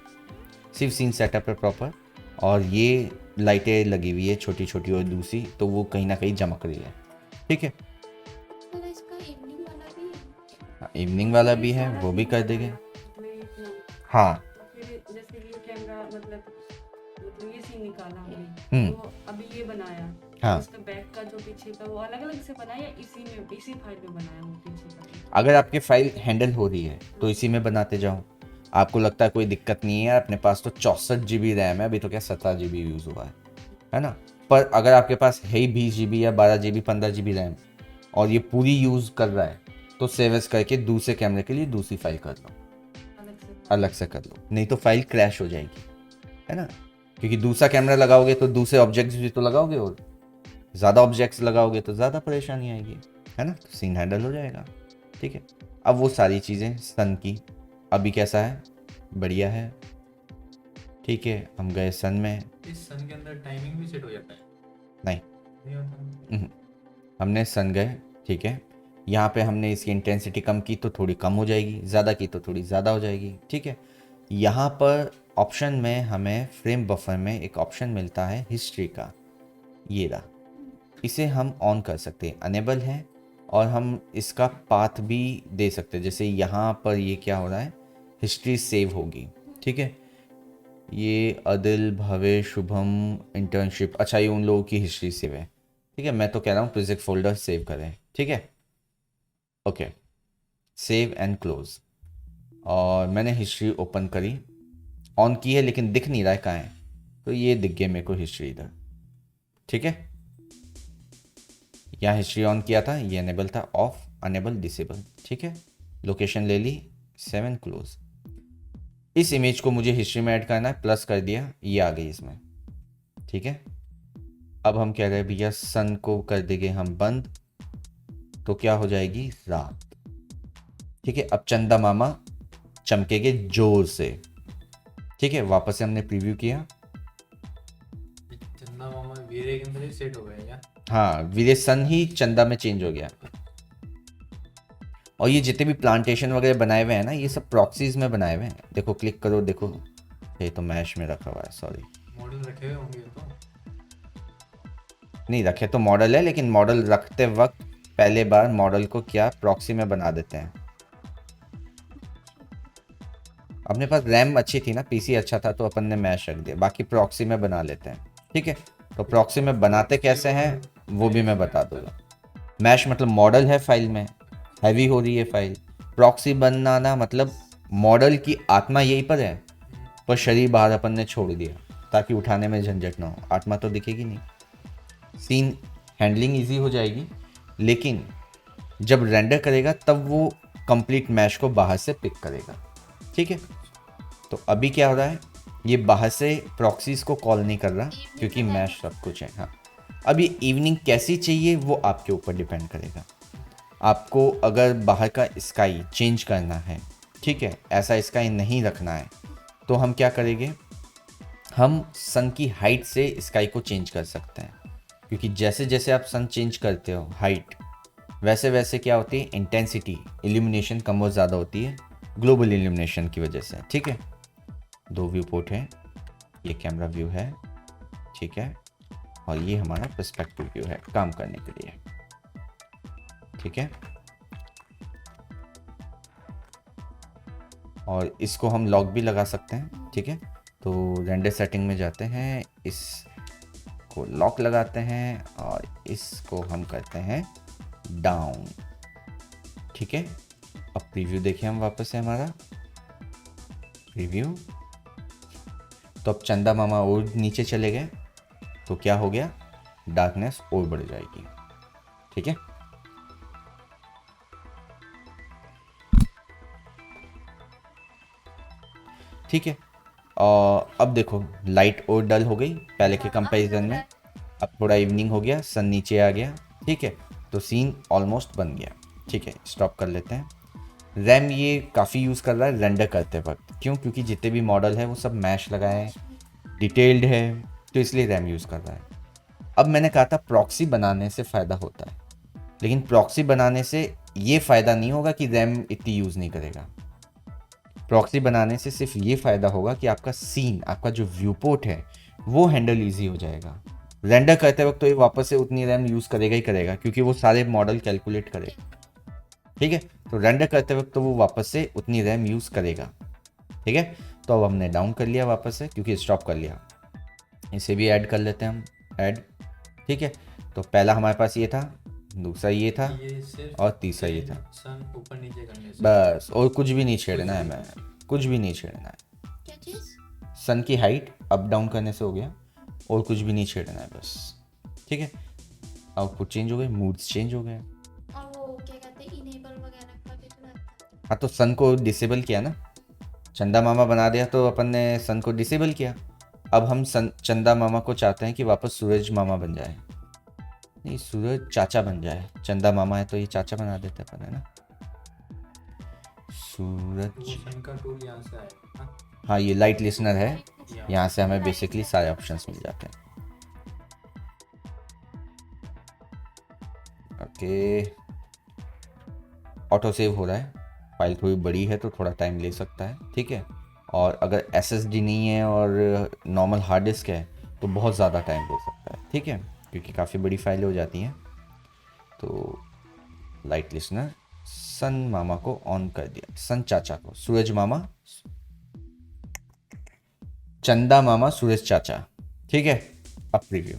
सिर्फ सीन सेटअप है प्रॉपर। और ये लाइटें लगी हुई है छोटी छोटी और दूसरी, तो वो कहीं ना कहीं चमक रही है। ठीक है, तो इसका इवनिंग वाला भी है। इवनिंग वाला भी है, वो भी कर देंगे। हाँ, फिर जैसे ये कैमरा मतलब ये सीन निकाला हमने, तो अभी ये बनाया, हाँ। इसका बैक का जो पीछे का वो अलग अलग से बनाया या इसी फाइल में बनाया वो पीछे का? अगर आपकी फाइल हैंडल हो रही है तो इसी में बनाते जाओ। आपको लगता है कोई दिक्कत नहीं है यार, अपने पास तो 64 GB रैम है, अभी तो क्या 17 GB यूज़ हुआ है ना। पर अगर आपके पास है ही 20 GB या 12 GB 15 GB रैम और ये पूरी यूज़ कर रहा है, तो सेव एज करके दूसरे कैमरे के लिए दूसरी फाइल कर लो, अलग से कर लो, नहीं तो फाइल क्रैश हो जाएगी, है ना। क्योंकि दूसरा कैमरा लगाओगे तो दूसरे ऑब्जेक्ट्स भी तो लगाओगे, और ज़्यादा ऑब्जेक्ट्स लगाओगे तो ज़्यादा परेशानी आएगी, है ना। तो सीन हैंडल हो जाएगा, ठीक है। अब वो सारी चीज़ें सन की, अभी कैसा है, बढ़िया है, ठीक है। हम गए सन में, इस सन के अंदर टाइमिंग भी सेट हो जाता है? नहीं, नहीं होता। हमने सन गए, ठीक है। यहाँ पे हमने इसकी इंटेंसिटी कम की तो थोड़ी कम हो जाएगी, ज़्यादा की तो थोड़ी ज़्यादा हो जाएगी, ठीक है। यहाँ पर ऑप्शन में हमें फ्रेम बफर में एक ऑप्शन मिलता है हिस्ट्री का, ये रहा। इसे हम ऑन कर सकते हैं, अनेबल है, और हम इसका पाथ भी दे सकते हैं। जैसे यहाँ पर ये क्या हो रहा है, हिस्ट्री सेव होगी, ठीक है। ये अदिल, भवे, शुभम इंटर्नशिप, अच्छा ये उन लोगों की हिस्ट्री सेव है, ठीक है। मैं तो कह रहा हूँ प्रोजेक्ट फोल्डर सेव करें, ठीक है। ओके, सेव एंड क्लोज, और मैंने हिस्ट्री ओपन करी, ऑन की है लेकिन दिख नहीं रहा है कहाँ है, तो ये दिख गया मेरे को हिस्ट्री इधर, ठीक है। यहाँ हिस्ट्री ऑन किया था, ये अनेबल था, ऑफ, अनेबल, डिसेबल, ठीक है। लोकेशन ले ली, 7 क्लोज। इस इमेज को मुझे हिस्ट्री में ऐड करना है, प्लस कर दिया, ये आ गई इसमें, ठीक है। अब हम कह रहे हैं भैया सन को कर देंगे हम बंद, तो क्या हो जाएगी, रात, ठीक है। अब चंदा मामा चमकेगे जोर से, ठीक है। वापस से हमने प्रीव्यू किया, चंदा मामा वीरे के अंदर ही सेट हो गया क्या? हाँ, वीरे सन ही चंदा में चेंज हो गया। और ये जितने भी प्लांटेशन वगैरह बनाए हुए हैं ना, ये सब प्रॉक्सीज में बनाए हुए हैं। देखो, क्लिक करो, देखो, ये तो मैश में रखा हुआ है, सॉरी। मॉडल रखे हुए होंगे तो? नहीं रखे तो मॉडल है, लेकिन मॉडल रखते वक्त पहले बार मॉडल को क्या प्रॉक्सी में बना देते हैं। अपने पास रैम अच्छी थी ना, पीसी अच्छा था, तो अपन ने मैश रख दिया, बाकी प्रॉक्सी में बना लेते हैं, ठीक है। तो प्रॉक्सी में बनाते कैसे हैं वो भी मैं बता दूंगा। मैश मतलब मॉडल है फाइल में, हैवी हो रही है फाइल। प्रॉक्सी बनाना मतलब मॉडल की आत्मा यहीं पर है, पर शरीर बाहर अपन ने छोड़ दिया ताकि उठाने में झंझट ना हो, आत्मा तो दिखेगी नहीं। सीन हैंडलिंग इजी हो जाएगी, लेकिन जब रेंडर करेगा तब वो कंप्लीट मैश को बाहर से पिक करेगा, ठीक है। तो अभी क्या हो रहा है, ये बाहर से प्रॉक्सीज को कॉल नहीं कर रहा क्योंकि मैश सब कुछ है। हाँ, अब ये इवनिंग कैसी चाहिए वो आपके ऊपर डिपेंड करेगा। आपको अगर बाहर का स्काई चेंज करना है, ठीक है, ऐसा स्काई नहीं रखना है, तो हम क्या करेंगे, हम सन की हाइट से स्काई को चेंज कर सकते हैं। क्योंकि जैसे जैसे आप सन चेंज करते हो हाइट, वैसे वैसे क्या होती है, इंटेंसिटी, इल्यूमिनेशन कम और ज़्यादा होती है ग्लोबल इल्यूमिनेशन की वजह से, ठीक है। 2 व्यू पोर्ट है, ये कैमरा व्यू है, ठीक है, और ये हमारा पर्सपेक्टिव व्यू है काम करने के लिए, ठीक है। और इसको हम लॉक भी लगा सकते हैं, ठीक है। तो रेंडर सेटिंग में जाते हैं, इसको लॉक लगाते हैं और इसको हम करते हैं डाउन, ठीक है। अब प्रीव्यू देखें हम वापस से, हमारा प्रीव्यू, तो अब चंदा मामा और नीचे चले गए, तो क्या हो गया, डार्कनेस और बढ़ जाएगी, ठीक है। ठीक है, और अब देखो लाइट और डल हो गई पहले के कंपैरिजन में, अब थोड़ा इवनिंग हो गया, सन नीचे आ गया, ठीक है। तो सीन ऑलमोस्ट बन गया, ठीक है। स्टॉप कर लेते हैं। रैम ये काफ़ी यूज़ कर रहा है रेंडर करते वक्त, क्यों, क्योंकि जितने भी मॉडल है वो सब मैश लगाए हैं, डिटेल्ड है, तो इसलिए रैम यूज़ कर रहा है। अब मैंने कहा था प्रॉक्सी बनाने से फ़ायदा होता है, लेकिन प्रॉक्सी बनाने से ये फ़ायदा नहीं होगा कि रैम इतनी यूज़ नहीं करेगा। प्रॉक्सी बनाने से सिर्फ ये फ़ायदा होगा कि आपका सीन, आपका जो व्यू पोर्ट है वो हैंडल ईजी हो जाएगा। रेंडर करते वक्त तो ये वापस से उतनी रैम यूज़ करेगा ही करेगा, क्योंकि वो सारे मॉडल कैलकुलेट करेगा, ठीक है। तो रेंडर करते वक्त तो वो वापस से उतनी रैम यूज़ करेगा, ठीक है। तो अब हमने डाउन कर लिया वापस से, क्योंकि स्टॉप कर लिया। इसे भी ऐड कर लेते हैं हम, ऐड, ठीक है। तो पहला हमारे पास ये था, दूसरा ये था, ये सिर्फ और तीसरा ये था, सन ऊपर नीचे करने से। बस, और कुछ भी नहीं छेड़ना है, मैं कुछ भी नहीं छेड़ना है। क्या चीज़? सन की हाइट अप डाउन करने से हो गया, और कुछ भी नहीं छेड़ना है बस, ठीक है। आउटपुट चेंज हो गए, मूड्स चेंज हो गए। और वो क्या कहते हैं, इनेबल वगैरह का भी तो रहता है। हाँ, तो सन को डिसेबल किया ना, चंदा मामा बना दिया तो अपन ने सन को डिसेबल किया। अब हम चंदा मामा को चाहते हैं कि वापस सूरज मामा बन जाए, नहीं, सूरज चाचा बन जाए, चंदा मामा है तो ये चाचा बना देते अपन, है ना। वो सूरज, सन का टूल यहाँ से आएगा हाँ? हाँ ये लाइट लिसनर है, यहाँ। यहाँ से हमें बेसिकली सारे ऑप्शंस मिल जाते हैं। ओके, ऑटो सेव हो रहा है, फाइल थोड़ी बड़ी है तो थोड़ा टाइम ले सकता है, ठीक है। और अगर एसएसडी नहीं है और नॉर्मल हार्ड डिस्क है तो बहुत ज़्यादा टाइम ले सकता है, ठीक है, क्योंकि काफ़ी बड़ी फाइल हो जाती हैं। तो लाइट लिसनर सन मामा को ऑन कर दिया, सन चाचा को, सूरज मामा, चंदा मामा, सूरज चाचा, ठीक है। अब प्रीव्यू,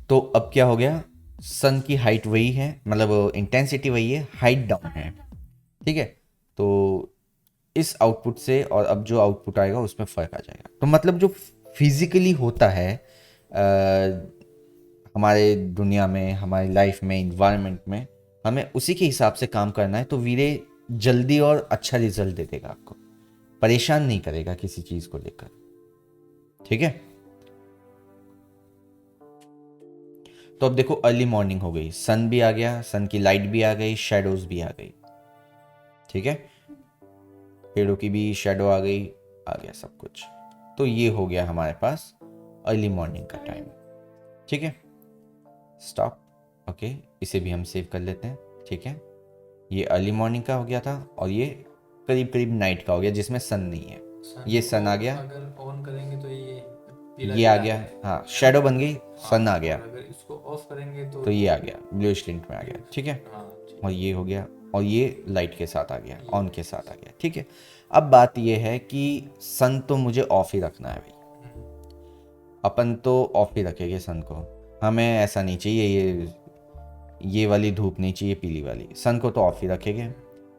तो अब क्या हो गया, सन की हाइट वही है, मतलब इंटेंसिटी वही है, हाइट डाउन है, ठीक है। तो इस आउटपुट से और अब जो आउटपुट आएगा उसमें फ़र्क आ जाएगा। तो मतलब जो फिजिकली होता है हमारे दुनिया में, हमारी लाइफ में, इन्वायरमेंट में, हमें उसी के हिसाब से काम करना है। तो वीरे जल्दी और अच्छा रिजल्ट दे देगा, आपको परेशान नहीं करेगा किसी चीज़ को लेकर, ठीक है। तो अब देखो अर्ली मॉर्निंग हो गई, सन भी आ गया, सन की लाइट भी आ गई, शेडोज भी आ गई, ठीक है, पेड़ों की भी शेडो आ गई, आ गया सब कुछ। तो ये हो गया हमारे पास अर्ली मॉर्निंग का टाइम, ठीक है। स्टॉप, ओके, इसे भी हम सेव कर लेते हैं, ठीक है। ये अर्ली मॉर्निंग का हो गया था और ये करीब करीब नाइट का हो गया जिसमें सन नहीं है। ये सन आ गया, अगर ऑन करेंगे तो ये ये आ गया, हाँ शेडो बन गई, सन आ गया, अगर इसको ऑफ करेंगे तो ये आ गया, ब्लूइश टिंट में आ गया, ठीक है। हाँ और ये हो गया, और ये लाइट के साथ आ गया, ऑन के साथ आ गया, ठीक है। अब बात ये है कि सन तो मुझे ऑफ ही रखना है भाई, अपन तो ऑफ ही रखेंगे सन को, हमें ऐसा नहीं चाहिए ये वाली धूप नहीं चाहिए, पीली वाली, सन को तो ऑफ ही रखेंगे,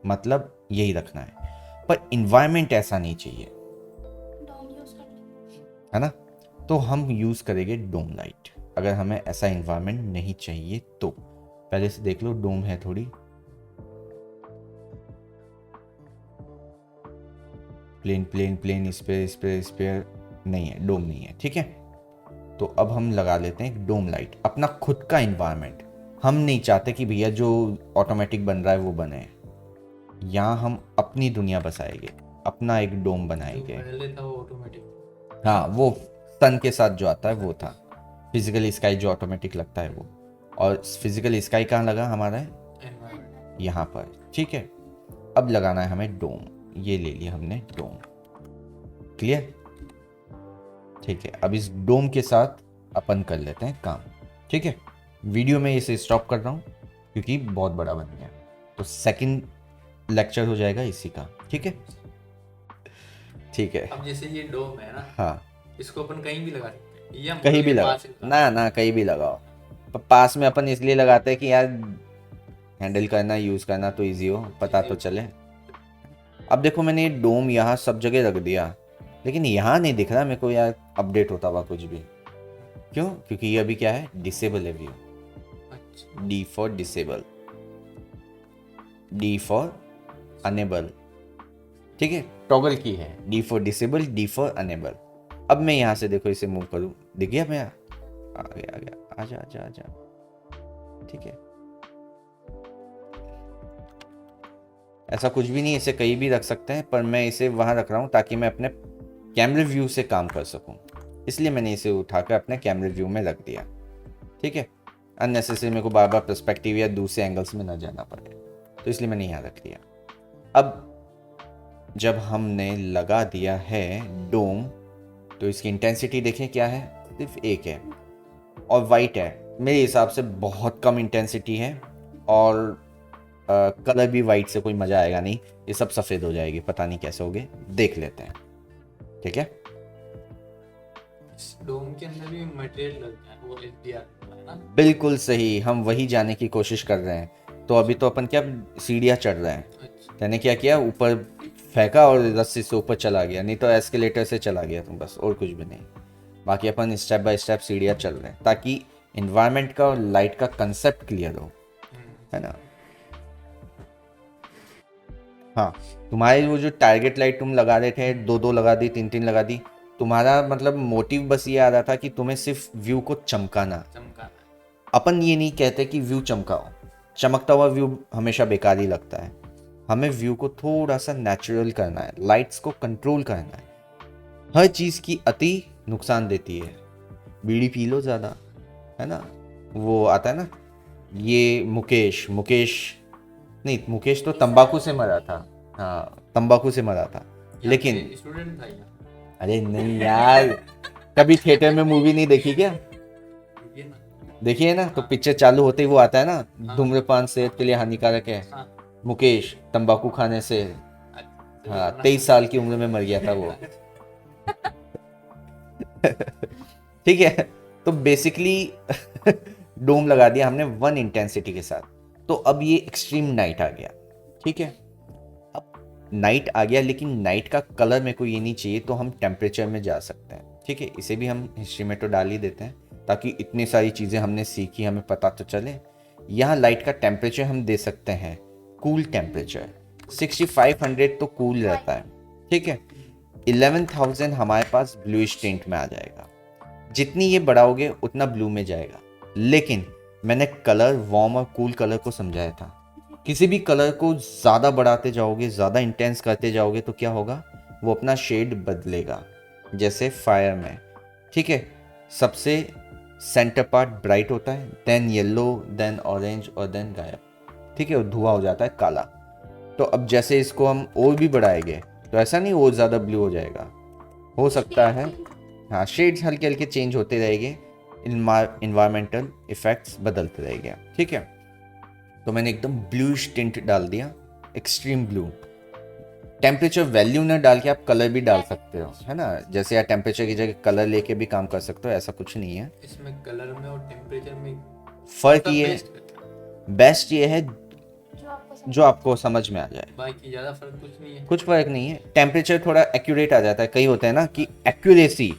मतलब यही रखना है। पर इन्वायरमेंट ऐसा नहीं चाहिए, डॉम यूज कर लेंगे। है ना। तो हम यूज़ करेंगे डोम लाइट, अगर हमें ऐसा इन्वायरमेंट नहीं चाहिए तो। पहले से देख लो, डोम है थोड़ी, प्लेन प्लेन प्लेन, स्पेयर नहीं है, डोम नहीं है, ठीक है। तो अब हम लगा लेते हैं एक डोम लाइट, अपना खुद का इन्वायरमेंट। हम नहीं चाहते कि भैया जो ऑटोमेटिक बन रहा है वो बने, यहाँ हम अपनी दुनिया बसाएंगे, अपना एक डोम जो बनाएंगे। पहले था वो ऑटोमेटिक, हाँ, वो सन के साथ जो आता है वो था, फिजिकल स्काई जो ऑटोमेटिक लगता है वो। और फिजिकल स्काई कहाँ लगा हमारा, एनवायरनमेंट यहाँ पर, ठीक है। अब लगाना है हमें डोम, ये ले लिया हमने डोम, क्लियर, ठीक है। अब इस डोम के साथ अपन कर लेते हैं काम, ठीक है। वीडियो में इसे स्टॉप कर रहा हूँ क्योंकि बहुत बड़ा बन गया, तो सेकंड लेक्चर हो जाएगा इसी का, ठीक है, ठीक है। अब जैसे ये डोम है ना, हाँ, इसको अपन कहीं भी लगा सकते हैं, ये हम कहीं भी के लगा, पास ही लगा ना ना कहीं भी लगाओ। पास में अपन इसलिए लगाते हैं कि यार हैंडल करना, यूज़ करना तो इजी हो, पता तो चले। अब देखो मैंने ये डोम यहाँ सब जगह रख दिया, लेकिन यहाँ नहीं दिख रहा मेरे को यार अपडेट होता हुआ कुछ भी। क्यों? क्योंकि ये अभी क्या है, डिसेबल है व्यू, अच्छा D for disable, D for enable, ठीक है, टॉगल की है, D for disable, D for enable. अब मैं यहाँ से देखो इसे मूव करूँ, दिख गया, मैं आ गया, आजा आजा आजा, ठीक है। ऐसा कुछ भी नहीं, इसे कहीं भी रख सकते हैं, पर मैं इसे वहाँ रख रहा हूँ ताकि मैं अपने कैमरे व्यू से काम कर सकूँ, इसलिए मैंने इसे उठाकर अपने कैमरे व्यू में रख दिया, ठीक है। अननेसेसरी मेरे को बार बार पर्सपेक्टिव या दूसरे एंगल्स में ना जाना पड़े, तो इसलिए मैंने यहाँ रख दिया। अब जब हमने लगा दिया है डोम, तो इसकी इंटेंसिटी देखें क्या है, सिर्फ 1 है और वाइट है, मेरे हिसाब से बहुत कम इंटेंसिटी है, और कलर भी वाइट से कोई मज़ा आएगा नहीं, ये सब सफ़ेद हो जाएगी, पता नहीं कैसे होगे, देख लेते हैं, ठीक है। इस डोम के अंदर भी मटेरियल लगता है, वो HDR है ना, बिल्कुल सही, हम वही जाने की कोशिश कर रहे हैं। तो अभी तो अपन क्या सीढ़ियाँ चढ़ रहे हैं, अच्छा मैंने क्या किया, ऊपर फेंका और रस्सी से ऊपर चला गया, नहीं तो एस्केलेटर से चला गया तुम, बस और कुछ भी नहीं। बाकी अपन स्टेप बाय स्टेप सीढ़ियाँ चल रहे हैं ताकि इन्वायरमेंट का और लाइट का कंसेप्ट क्लियर हो, है ना। हाँ, तुम्हारी वो जो टारगेट लाइट तुम लगा रहे थे, 2-2 लगा दी, 3-3 लगा दी, तुम्हारा मतलब मोटिव बस ये आ रहा था कि तुम्हें सिर्फ व्यू को चमकाना, चमकाना अपन ये नहीं कहते कि व्यू चमकाओ, चमकता हुआ व्यू हमेशा बेकार ही लगता है। हमें व्यू को थोड़ा सा नेचुरल करना है, लाइट्स को कंट्रोल करना है। हर चीज़ की अति नुकसान देती है। बीड़ी पी लो ज़्यादा, है ना, वो आता है ना, ये मुकेश तो तंबाकू से मरा था। हाँ, तंबाकू से मरा था। लेकिन स्टूडेंट था या अरे नहीं यार, कभी थिएटर में मूवी नहीं देखी क्या? ये ना देखिए ना, तो पिक्चर चालू होते ही वो आता है ना, धूम्रपान सेहत के लिए हानिकारक है, हाँ मुकेश तंबाकू खाने से, हाँ 23 साल की उम्र में मर गया था वो। ठीक है, तो बेसिकली डोम लगा दिया हमने 1 इंटेंसिटी के साथ। तो अब ये एक्सट्रीम नाइट आ गया। ठीक है, अब नाइट आ गया, लेकिन नाइट का कलर मेरे को ये नहीं चाहिए, तो हम टेम्परेचर में जा सकते हैं। ठीक है, इसे भी हम हिस्ट्री में तो डाल ही देते हैं, ताकि इतनी सारी चीज़ें हमने सीखी, हमें पता तो चले। यहाँ लाइट का टेम्परेचर हम दे सकते हैं कूल टेम्परेचर, 6500 तो कूल रहता है। ठीक है, 11,000 हमारे पास ब्लूइश टिंट में आ जाएगा। जितनी ये बढ़ाओगे उतना ब्लू में जाएगा। लेकिन मैंने कलर वार्म और कूल कलर को समझाया था। किसी भी कलर को ज़्यादा बढ़ाते जाओगे, ज़्यादा इंटेंस करते जाओगे, तो क्या होगा, वो अपना शेड बदलेगा। जैसे फायर में, ठीक है, सबसे सेंटर पार्ट ब्राइट होता है, देन येलो, देन ऑरेंज और देन गायब। ठीक है, वो धुआं हो जाता है काला। तो अब जैसे इसको हम और भी बढ़ाएंगे, तो ऐसा नहीं और ज़्यादा ब्लू हो जाएगा, हो सकता है, हाँ, शेड्स हल्के हल्के चेंज होते रहेंगे, इन्वायरमेंटल इफेक्ट्स बदलते रहेंगे। ठीक है, तो मैंने एकदम ब्लूइश टिंट डाल दिया, एक्सट्रीम ब्लू। टेम्परेचर वैल्यू ना डाल के आप कलर भी डाल सकते हो, है ना, जैसे यार टेम्परेचर की जगह कलर लेके भी काम कर सकते हो, ऐसा कुछ नहीं है। इसमें कलर में और टेम्परेचर में फर्क ये बेस्ट ये है जो आपको जो आपको समझ में आ जाए। बाकी ज्यादा फर्क कुछ नहीं है। कुछ फर्क नहीं है, टेम्परेचर थोड़ा एक्यूरेट आ जाता है। कई होते हैं ना कि एक्यूरेसी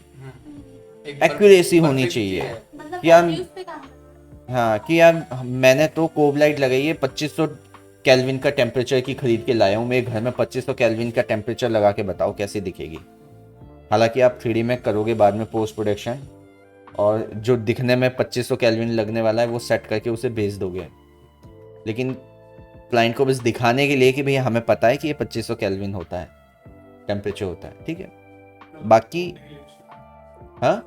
एक्यूरेसी होनी चाहिए। मतलब यार values पे काम करता हाँ, कि यार मैंने तो कोब लाइट लगाई है, 2500 केल्विन का टेम्परेचर की खरीद के लाया हूँ, मेरे घर में 2500 केल्विन का टेम्परेचर लगा के बताओ कैसे दिखेगी। हालांकि आप 3D में करोगे बाद में पोस्ट प्रोडक्शन, और जो दिखने में 2500 केल्विन लगने वाला है वो सेट करके उसे भेज दोगे, लेकिन क्लाइंट को बस दिखाने के लिए कि भैया हमें पता है कि ये 2500 केल्विन होता है, टेम्परेचर होता है। ठीक है, बाकी हाँ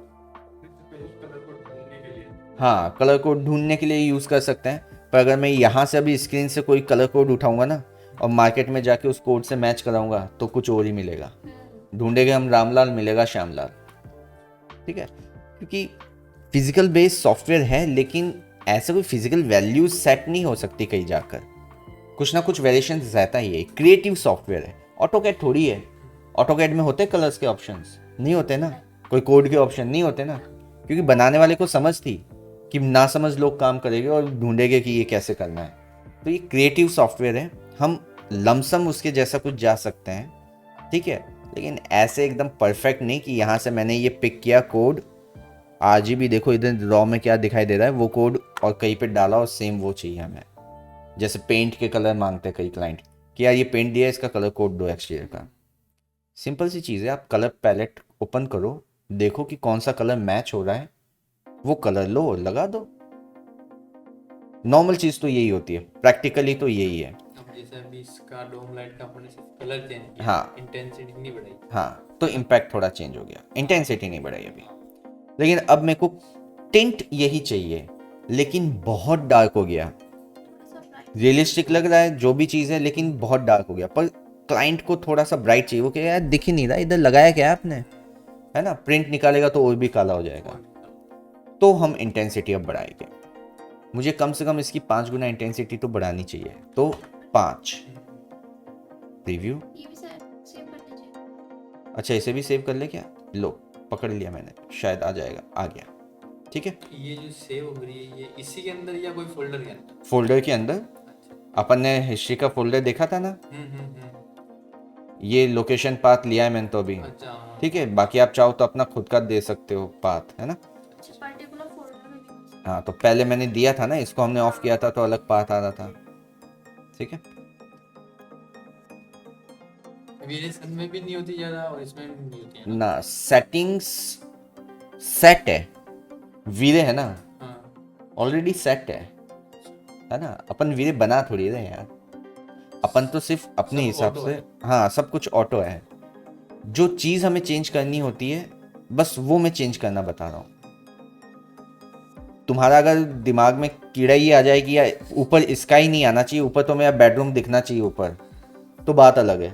हाँ, कलर कोड ढूंढने के लिए यूज़ कर सकते हैं। पर अगर मैं यहाँ से अभी स्क्रीन से कोई कलर कोड उठाऊंगा ना, और मार्केट में जाके उस कोड से मैच कराऊंगा, तो कुछ और ही मिलेगा। ढूंढेंगे हम रामलाल, मिलेगा श्यामलाल। ठीक है, क्योंकि फिजिकल बेस्ड सॉफ्टवेयर है, लेकिन ऐसे कोई फिजिकल वैल्यू सेट नहीं हो सकती कहीं जाकर, कुछ ना कुछ वेरिएशन रहता ही है। क्रिएटिव सॉफ्टवेयर है, ऑटोकैड थोड़ी है। ऑटोकैड में होते कलर्स के ऑप्शंस नहीं होते ना, कोई कोड के ऑप्शन नहीं होते ना, क्योंकि बनाने वाले को समझ थी कि ना समझ लोग काम करेंगे और ढूंढेंगे कि ये कैसे करना है। तो ये क्रिएटिव सॉफ्टवेयर है, हम लमसम उसके जैसा कुछ जा सकते हैं। ठीक है, लेकिन ऐसे एकदम परफेक्ट नहीं कि यहाँ से मैंने ये पिक किया कोड, आज भी देखो इधर रॉ में क्या दिखाई दे रहा है वो कोड, और कहीं पे डाला और सेम वो चाहिए हमें। जैसे पेंट के कलर मांगते हैं कई क्लाइंट कि यार ये पेंट दिया, इसका कलर कोड दो एक्सटीरियर का। सिंपल सी चीज़ है, आप कलर पैलेट ओपन करो, देखो कि कौन सा कलर मैच हो रहा है, वो कलर लो और लगा दो। नॉर्मल चीज़ तो यही होती है, प्रैक्टिकली तो यही है। अब जैसे अभी इसका डोम लाइट का अपने सिर्फ कलर चेंज किया, हाँ। इंटेंसिटी नहीं बढ़ाई। हाँ, तो इम्पैक्ट थोड़ा चेंज हो गया, इंटेंसिटी नहीं बढ़ाई अभी। लेकिन अब मेरे को टिंट यही चाहिए, लेकिन बहुत डार्क हो गया। थोड़ा सा bright। रियलिस्टिक लग रहा है जो भी चीज़ है, लेकिन बहुत डार्क हो गया। पर क्लाइंट को थोड़ा सा ब्राइट चाहिए, वो क्या यार दिख ही नहीं रहा, इधर लगाया क्या है आपने, है ना, प्रिंट निकालेगा तो और भी काला हो जाएगा। तो हम इंटेंसिटी अब बढ़ाएंगे। मुझे कम से कम इसकी 5 गुना इंटेंसिटी तो बढ़ानी चाहिए, तो 5 प्रीव्यू। ये भी सेव कर लीजिए। अच्छा, इसे भी सेव कर ले क्या, लो पकड़ लिया मैंने, शायद आ जाएगा, आ गया। ठीक है, ये जो सेव हो रही है, ये इसी के अंदर या कोई फोल्डर के अंदर? फोल्डर के अंदर। अपन ने हिस्ट्री का फोल्डर देखा था ना, ये लोकेशन पाथ लिया है मैंने तो अभी। अच्छा हाँ। ठीक है, बाकी आप चाहो तो अपना खुद का दे सकते हो पाथ, है ना। अच्छा, पर्टिकुलर फोल्डर में हाँ, तो पहले मैंने दिया था ना, इसको हमने ऑफ किया था तो अलग पाथ आ रहा था। ठीक है, वेरिएशन में भी नहीं होती ज्यादा और इसमें भी नहीं होती है ना सेटिंग्स सेट है, वीरे है ना, हाँ ऑलरेडी सेट है ना, अपन वीडियो बना थोड़ी रहे यार, अपन तो सिर्फ अपने सब हिसाब auto से, है। हाँ सब कुछ ऑटो है, जो चीज़ हमें चेंज करनी होती है बस वो मैं चेंज करना बता रहा हूँ। तुम्हारा अगर दिमाग में कीड़ा ही आ जाए कि यार ऊपर इसका ही नहीं आना चाहिए, ऊपर तो मेरा बेडरूम दिखना चाहिए ऊपर, तो बात अलग है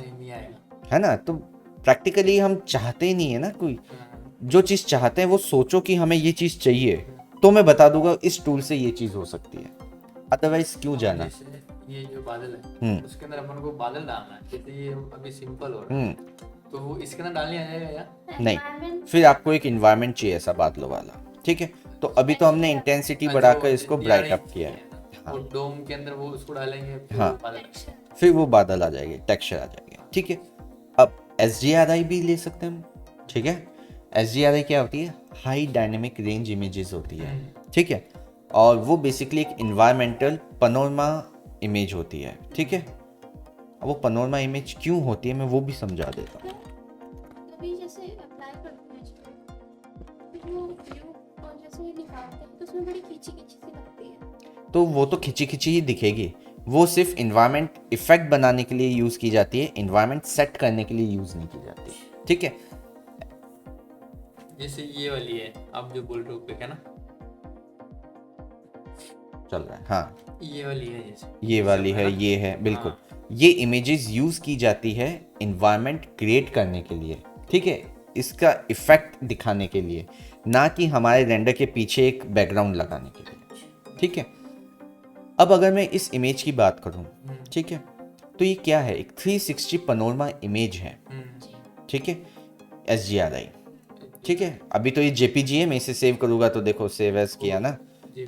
नहीं आएगा। है ना। तो प्रैक्टिकली हम चाहते ही नहीं है ना कोई, हाँ, जो चीज़ चाहते हैं वो सोचो कि हमें ये चीज़ चाहिए, तो मैं बता दूंगा इस टूल से ये चीज़ हो सकती है, अदरवाइज क्यों जाना। जैसे ये जो बादल है हम्म। उसके अंदर अपन को बादल डालना है, जैसे ये अभी सिंपल हो रहा है तो वो इसके अंदर डालने आ जाएगा या नहीं, Environment फिर आपको एक इन्वायरमेंट चाहिए ऐसा बादलों वाला, ठीक है। तो अभी तो हमने इंटेंसिटी बढ़ाकर इसको ब्राइट अप किया है, हाँ। और डोम के अंदर वो उसको डालेंगे फिर हाँ। वो बादल texture. फिर वो बादल आ जाएंगे, टेक्सचर आ जाएंगे, ठीक है। अब SDRI भी ले सकते हैं हम, ठीक है। SDRI क्या होती है, हाई डायनेमिक रेंज इमेजेस होती है, ठीक है। और वो बेसिकली एक इन्वायरमेंटल पनोरमा इमेज होती है, ठीक है। अब वो पनोरमा इमेज क्यों होती है मैं वो भी समझा देता हूँ। कभी जैसे अप्लाई करते हैं इसको, फिर वो व्यू और जैसे निकालते हैं तो उसमें बड़ी खींची खींची सी लगती है। तो वो तो खिंची खिंची ही दिखेगी, वो सिर्फ इन्वायरमेंट इफेक्ट बनाने के लिए यूज़ की जाती है, इन्वायरमेंट सेट करने के लिए यूज़ नहीं की जाती, ठीक है। जैसे ये वाली है आप जो बोल रहे हो क्लिक है ना, चल रहा है, हाँ ये वाली है जैसे ये वाली है, ना? ये है, बिल्कुल। हाँ। ये इमेजेस यूज़ की जाती है इन्वायरमेंट क्रिएट करने के लिए, ठीक है, इसका इफेक्ट दिखाने के लिए, ना कि हमारे रेंडर के पीछे एक बैकग्राउंड लगाने के लिए, ठीक है। अब अगर मैं इस इमेज की बात करूं, ठीक है, तो ये क्या है, एक 360 पनोरमा इमेज है, ठीक है, SDRI, ठीक है। अभी तो ये JPG है, मैं इसे सेव करूंगा तो देखो सेव एज किया ना,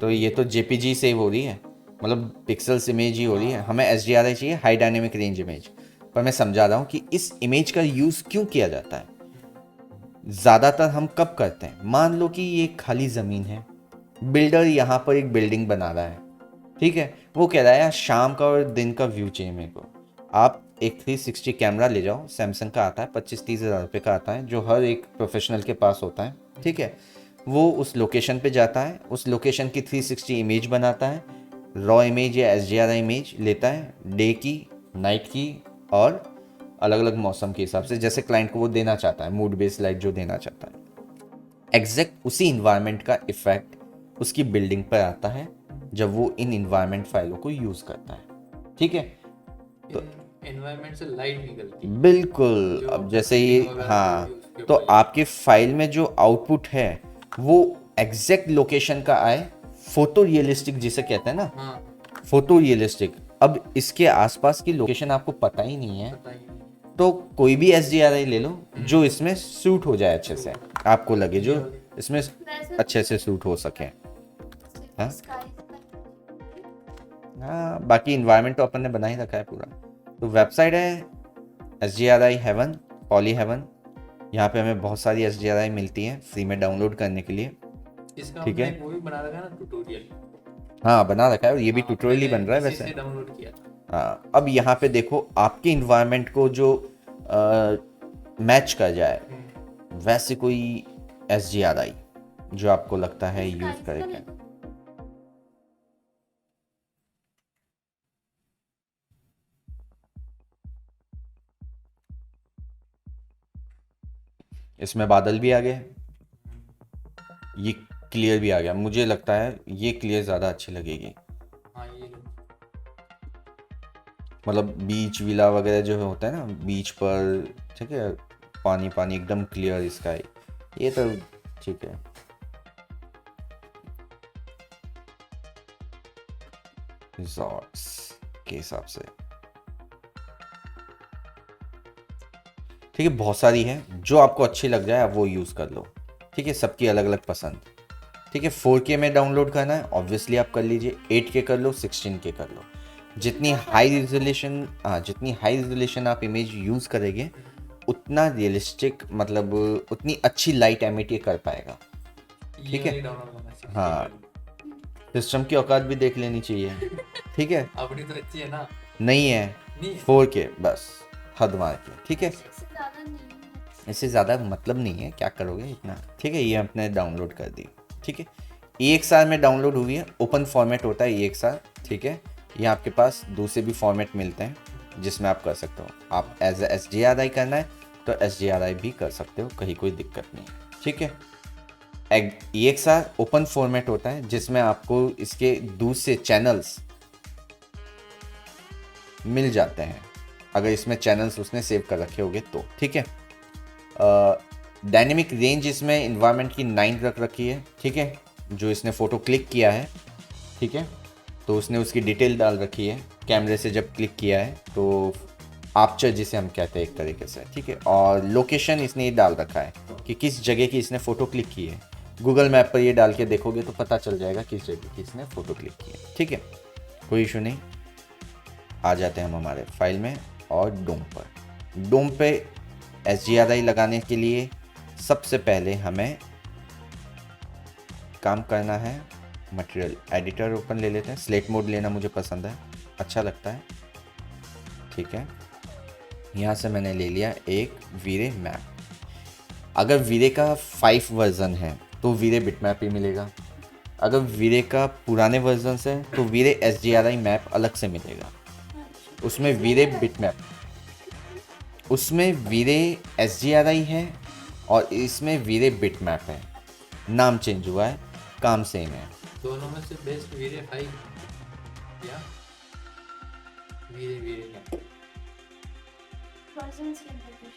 तो ये तो JPG सेव हो रही है, मतलब पिक्सल्स इमेज ही हो रही है। हमें SDRI चाहिए, हाई डायनेमिक रेंज इमेज। पर मैं समझा रहा हूँ कि इस इमेज का यूज़ क्यों किया जाता है। ज़्यादातर हम कब करते हैं, मान लो कि ये खाली ज़मीन है, बिल्डर यहाँ पर एक बिल्डिंग बना रहा है, ठीक है, वो कह रहा है यार शाम का और दिन का व्यू चाहिए मेरे को। आप एक 360 कैमरा ले जाओ, सैमसंग का आता है, 25-30 हज़ार रुपये का आता है, जो हर एक प्रोफेशनल के पास होता है, ठीक है। वो उस लोकेशन पे जाता है, उस लोकेशन की 360 इमेज बनाता है, रॉ इमेज या SDRI इमेज लेता है, डे की, नाइट की और अलग अलग मौसम के हिसाब से, जैसे क्लाइंट को वो देना चाहता है, मूड बेस्ड लाइट जो देना चाहता है। एग्जैक्ट उसी इन्वायरमेंट का इफेक्ट उसकी बिल्डिंग पर आता है जब वो इन इन्वायरमेंट फाइलों को यूज़ करता है, ठीक है। एनवायरनमेंट से लाइट निकलती है बिल्कुल, जो अब जैसे ये, setting वगैरह हाँ, होती है उसके तो ऊपर। आपके फाइल में जो आउटपुट है वो एग्जैक्ट लोकेशन का आए, फोटो रियलिस्टिक जिसे कहते हैं ना, हाँ फोटो रियलिस्टिक। अब इसके आसपास की लोकेशन आपको पता ही नहीं है, बताइए। तो कोई भी SDRI ले लो जो इसमें सूट हो जाए अच्छे से, आपको लगे जो इसमें वैसे अच्छे से सूट हो सके। हाँ? स्काई हाँ, बाकी इन्वायरमेंट तो अपन ने बना ही रखा है पूरा। तो वेबसाइट है SDRI हेवन, पॉली हेवन। यहाँ पे हमें बहुत सारी SDRI मिलती हैं फ्री में डाउनलोड करने के लिए, इसका ठीक हमने है। एक वो भी बना रखा है ना ट्यूटोरियल, हाँ बना रखा है, और ये भी ट्यूटोरियल ही बन रहा है इसी वैसे। से डाउनलोड किया था। हाँ, अब यहाँ पे देखो आपके इन्वायरमेंट को जो मैच कर जाए वैसे कोई SDRI जो आपको लगता है यूज करेगा। इसमें बादल भी आ गए, ये क्लियर भी आ गया, मुझे लगता है ये क्लियर ज़्यादा अच्छी लगेगी, हाँ ये लो। मतलब बीच विला वगैरह जो होता है ना बीच पर, ठीक है, पानी पानी एकदम क्लियर स्काई, ये तो ठीक है। रिजॉर्ट्स के हिसाब से ठीक है, बहुत सारी है, जो आपको अच्छी लग जाए आप वो यूज़ कर लो, ठीक है, सबकी अलग अलग पसंद, ठीक है। 4K में डाउनलोड करना है ऑब्वियसली आप कर लीजिए, 8K कर लो, 16K कर लो। जितनी हाई रिजोल्यूशन आप इमेज यूज़ करेंगे उतना रियलिस्टिक, मतलब उतनी अच्छी लाइट एमिट ये कर पाएगा, ठीक है। हाँ, सिस्टम की औकात भी देख लेनी चाहिए, ठीक है। अपनी तो अच्छी है ना। नहीं है, नहीं 4K बस हद मार के, ठीक है। इससे ज़्यादा नहीं है। इससे ज़्यादा मतलब नहीं है, क्या करोगे इतना, ठीक है। ये आपने डाउनलोड कर दी, ठीक है। EXR में डाउनलोड हुई है, ओपन फॉर्मेट होता है EXR, ठीक है। ये आपके पास दूसरे भी फॉर्मेट मिलते हैं जिसमें आप कर सकते हो। आप एज SGRI करना है तो SGRI भी कर सकते हो, कहीं कोई दिक्कत नहीं, ठीक है। EXR ओपन फॉर्मेट होता है जिसमें आपको इसके दूसरे चैनल्स मिल जाते हैं, अगर इसमें चैनल्स उसने सेव कर रखे होंगे तो, ठीक है। डायनेमिक रेंज इसमें इन्वायरमेंट की 9 रख रखी है, ठीक है। जो इसने फ़ोटो क्लिक किया है, ठीक है, तो उसने उसकी डिटेल डाल रखी है। कैमरे से जब क्लिक किया है तो आर्चर जिसे हम कहते हैं एक तरीके से, ठीक है। और लोकेशन इसने ये डाल रखा है कि किस जगह की इसने फ़ोटो क्लिक की है। गूगल मैप पर ये डाल के देखोगे तो पता चल जाएगा किस जगह की इसने फ़ोटो क्लिक की है, ठीक है। कोई इशू नहीं। आ जाते हैं हम हमारे फाइल में और डोम पर। डोम पे SGRI लगाने के लिए सबसे पहले हमें काम करना है, मटेरियल एडिटर ओपन ले लेते हैं। स्लेट मोड लेना मुझे पसंद है, अच्छा लगता है, ठीक है। यहाँ से मैंने ले लिया एक वीरे मैप। अगर वीरे का 5 वर्जन है तो वीरे बिटमैप ही मिलेगा। अगर वीरे का पुराने वर्जन से है तो वीरे SGRI मैप अलग से मिलेगा। उसमें वीरे बिटमैप, उसमें वीरे SGRI है और इसमें वीरे बिटमैप है। नाम चेंज हुआ है, काम सेम है। दोनों में से बेस्ट वीरे 5 या वीरे वीरे क्या? वर्जन्स के अंदर कुछ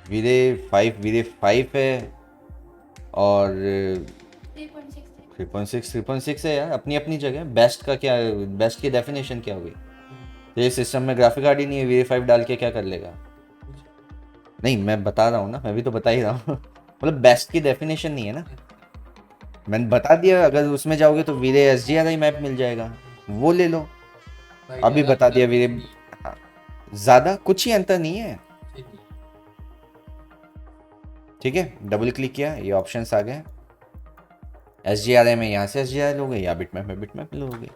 वीरे 5 है और 3.6 3.6 है यार, अपनी अपनी जगह। बेस्ट का क्या, बेस्ट की डेफिनेशन क्या हुई? ये सिस्टम में ग्राफिक कार्ड ही नहीं है, वीरे 5 डाल के क्या कर लेगा? नहीं, मैं बता रहा हूँ ना, मैं भी तो बता ही रहा हूँ। मतलब बेस्ट की डेफिनेशन नहीं है ना, मैंने बता दिया। अगर उसमें जाओगे तो वीरे SGRI मैप मिल जाएगा, वो ले लो। भाई अभी ज़्यादा बता दिया अलग वीरे, नहीं है। ज़्यादा कुछ ही अंतर नहीं है, ठीक है। ठीक है। डबल क्लिक किया, ये ऑप्शंस आ गए। SGRI में यहाँ से SGRI लोगे या बिटमैप में बिटमैप लोगे,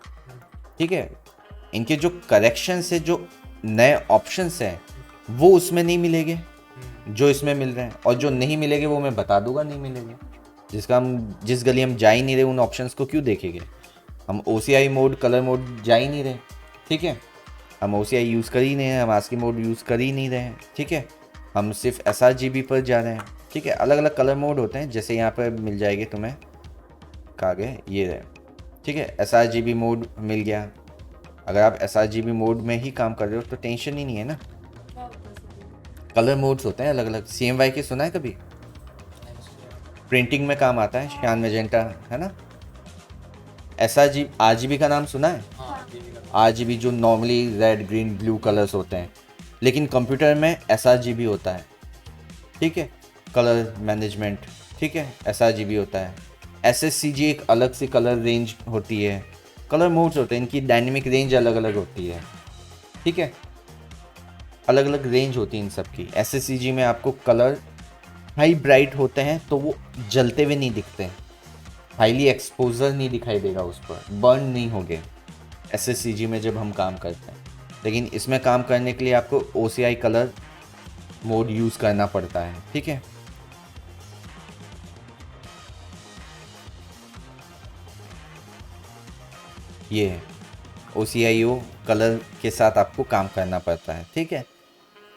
ठीक है। इनके जो करेक्शंस है, जो नए ऑप्शंस हैं, वो उसमें नहीं मिलेंगे जो इसमें मिल रहे हैं, और जो नहीं मिलेंगे वो मैं बता दूंगा नहीं मिलेंगे। जिस गली हम जा ही नहीं रहे, उन ऑप्शंस को क्यों देखेंगे? हम OCI मोड, कलर मोड जा ही नहीं रहे, ठीक है। हम OCI यूज़ कर ही नहीं रहे, हम ASCII मोड यूज़ कर ही नहीं रहे हैं, ठीक है। हम सिर्फ sRGB पर जा रहे हैं, ठीक है। अलग अलग कलर मोड होते हैं, जैसे यहाँ पर मिल जाएगी तुम्हें, कहाँ गए ये रहे, ठीक है। sRGB मोड मिल गया। अगर आप sRGB मोड में ही काम कर रहे हो तो टेंशन ही नहीं है ना। कलर मोड्स होते हैं अलग अलग। CMYK के सुना है कभी? प्रिंटिंग में काम आता है, श्यान मैजेंटा, है ना। RGB का नाम सुना है? हाँ, जीबी का। RGB जो normally red, green, blue colours होते हैं, लेकिन कंप्यूटर में sRGB होता है, ठीक है। कलर मैनेजमेंट, ठीक है, sRGB होता है। SSCG एक अलग सी कलर रेंज होती है। कलर मोड्स होते हैं, इनकी डायनेमिक रेंज अलग अलग होती है, ठीक है। अलग अलग रेंज होती है इन सब की। SSCG में आपको कलर हाई ब्राइट होते हैं तो वो जलते हुए नहीं दिखते, हाईली एक्सपोजर नहीं दिखाई देगा, उस पर बर्न नहीं होंगे SSCG में जब हम काम करते हैं। लेकिन इसमें काम करने के लिए आपको OCI कलर मोड यूज़ करना पड़ता है, ठीक है। ये है OCIO कलर के साथ आपको काम करना पड़ता है, ठीक है।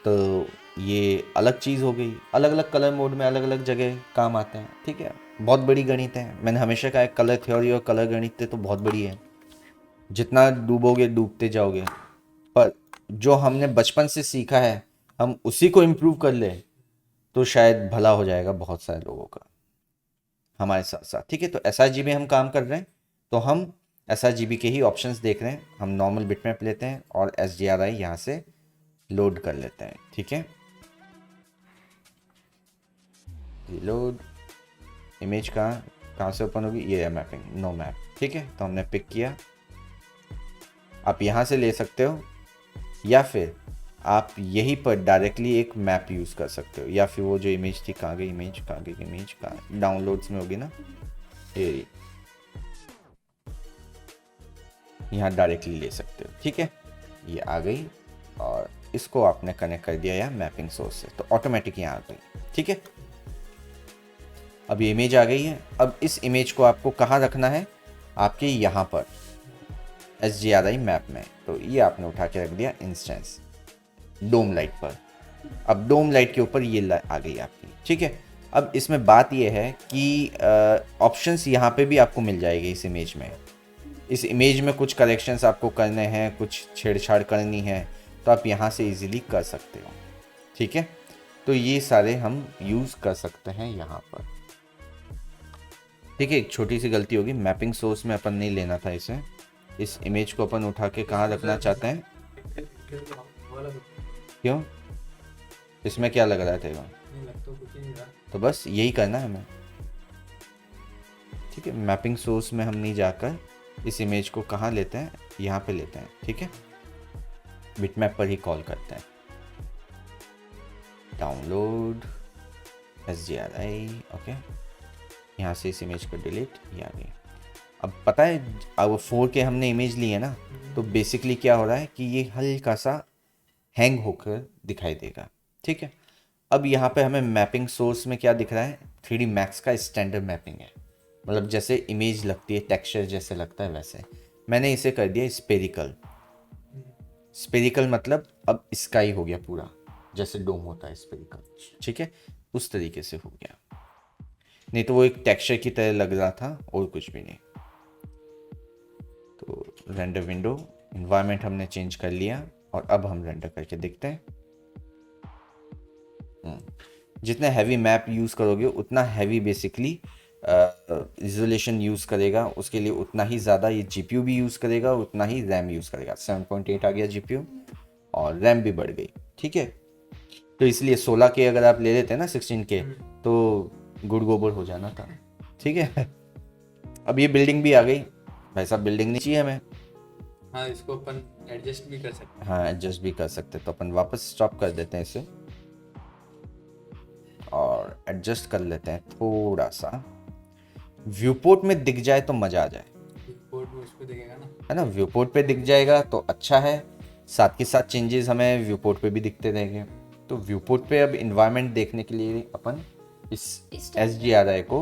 तो ये अलग चीज़ हो गई। अलग अलग कलर मोड में अलग अलग जगह काम आते हैं, ठीक है। बहुत बड़ी गणित है। मैंने हमेशा कहा है कलर थ्योरी और कलर गणित तो बहुत बड़ी है, जितना डूबोगे डूबते जाओगे। पर जो हमने बचपन से सीखा है, हम उसी को इम्प्रूव कर ले तो शायद भला हो जाएगा बहुत सारे लोगों का हमारे साथ साथ, ठीक है। तो sRGB हम काम कर रहे हैं, तो हम sRGB के ही ऑप्शंस देख रहे हैं। हम नॉर्मल बिटमैप लेते हैं और SGRI यहाँ से लोड कर लेते हैं, ठीक है। लोड इमेज कहाँ से ओपन होगी? ये है मैपिंग, नो मैप, ठीक है। तो हमने पिक किया। आप यहाँ से ले सकते हो या फिर आप यहीं पर डायरेक्टली एक मैप यूज़ कर सकते हो, या फिर वो जो इमेज थी, कहाँ गई इमेज, कहाँ गई इमेज, कहाँ डाउनलोड्स में होगी ना, ये यहाँ डायरेक्टली ले सकते हो, ठीक है। ये आ गई और इसको आपने कनेक्ट कर दिया या मैपिंग सोर्स से, तो ऑटोमेटिक यहाँ आ गई, ठीक है। अब ये इमेज आ गई है। अब इस इमेज को आपको कहाँ रखना है, आपके यहाँ पर SGRI मैप में। तो ये आपने उठा के रख दिया इंस्टेंस डोम लाइट पर। अब डोम लाइट के ऊपर ये आ गई आपकी, ठीक है। अब इसमें बात ये है कि ऑप्शंस यहाँ पे भी आपको मिल जाएगी इस इमेज में। इस इमेज में कुछ करेक्शंस आपको करने हैं, कुछ छेड़छाड़ करनी है, तो आप यहाँ से इजीली कर सकते हो, ठीक है। तो ये सारे हम यूज़ कर सकते हैं यहाँ पर, ठीक है। एक छोटी सी गलती होगी, मैपिंग सोर्स में अपन नहीं लेना था इसे। इस इमेज को अपन उठा के कहाँ रखना चाहते हैं, क्यों, इसमें क्या लग रहा है तेरा? तो बस यही करना है हमें, ठीक है। मैपिंग सोर्स में हम नहीं जाकर इस इमेज को कहाँ लेते हैं, यहाँ पे लेते हैं, ठीक है। बिटमैप पर ही कॉल करते हैं, डाउनलोड SGRI, ओके। यहाँ से इस इमेज को डिलीट, ये आ गई। अब पता है, अब 4K हमने इमेज ली है ना, तो बेसिकली क्या हो रहा है कि ये हल्का सा हैंग होकर दिखाई देगा, ठीक है। अब यहाँ पे हमें मैपिंग सोर्स में क्या दिख रहा है, 3D Max का स्टैंडर्ड मैपिंग है, मतलब जैसे इमेज लगती है, टेक्सचर जैसे लगता है वैसे। मैंने इसे कर दिया स्पेरिकल। स्पेरिकल मतलब अब स्काई हो गया पूरा, जैसे डोम होता है स्पेरिकल, ठीक है, उस तरीके से हो गया। नहीं तो वो एक टेक्सचर की तरह लग रहा था और कुछ भी नहीं। तो रेंडर विंडो एनवायरनमेंट हमने चेंज कर लिया और अब हम रेंडर करके देखते हैं। जितने हैवी मैप यूज़ करोगे उतना हैवी बेसिकली रिजोल्यूशन यूज़ करेगा, उसके लिए उतना ही ज़्यादा ये GPU भी यूज़ करेगा, उतना ही रैम यूज़ करेगा। 7.8 आ गया GPU और रैम भी बढ़ गई, ठीक है। तो इसलिए 16K अगर आप ले लेते हैं ना 16K, तो गुड़ गोबर हो जाना था, ठीक है। अब ये बिल्डिंग भी आ गई, भाई साहब बिल्डिंग नहीं चाहिए हमें। हाँ, इसको अपन एडजस्ट भी कर सकते हैं। हाँ, एडजस्ट भी कर सकते, तो अपन वापस स्टॉप कर देते हैं इसे और एडजस्ट कर लेते हैं थोड़ा सा। व्यू पोर्ट में दिख जाए तो मज़ा आ जाए, कोड में उस पे दिखेगा ना, है ना। व्यू पोर्ट पे दिख जाएगा तो अच्छा है, साथ के साथ चेंजेस हमें व्यू पोर्ट पे भी दिखते रहेंगे। तो व्यू पोर्ट पे अब इन्वायरमेंट देखने के लिए अपन इस SGRI को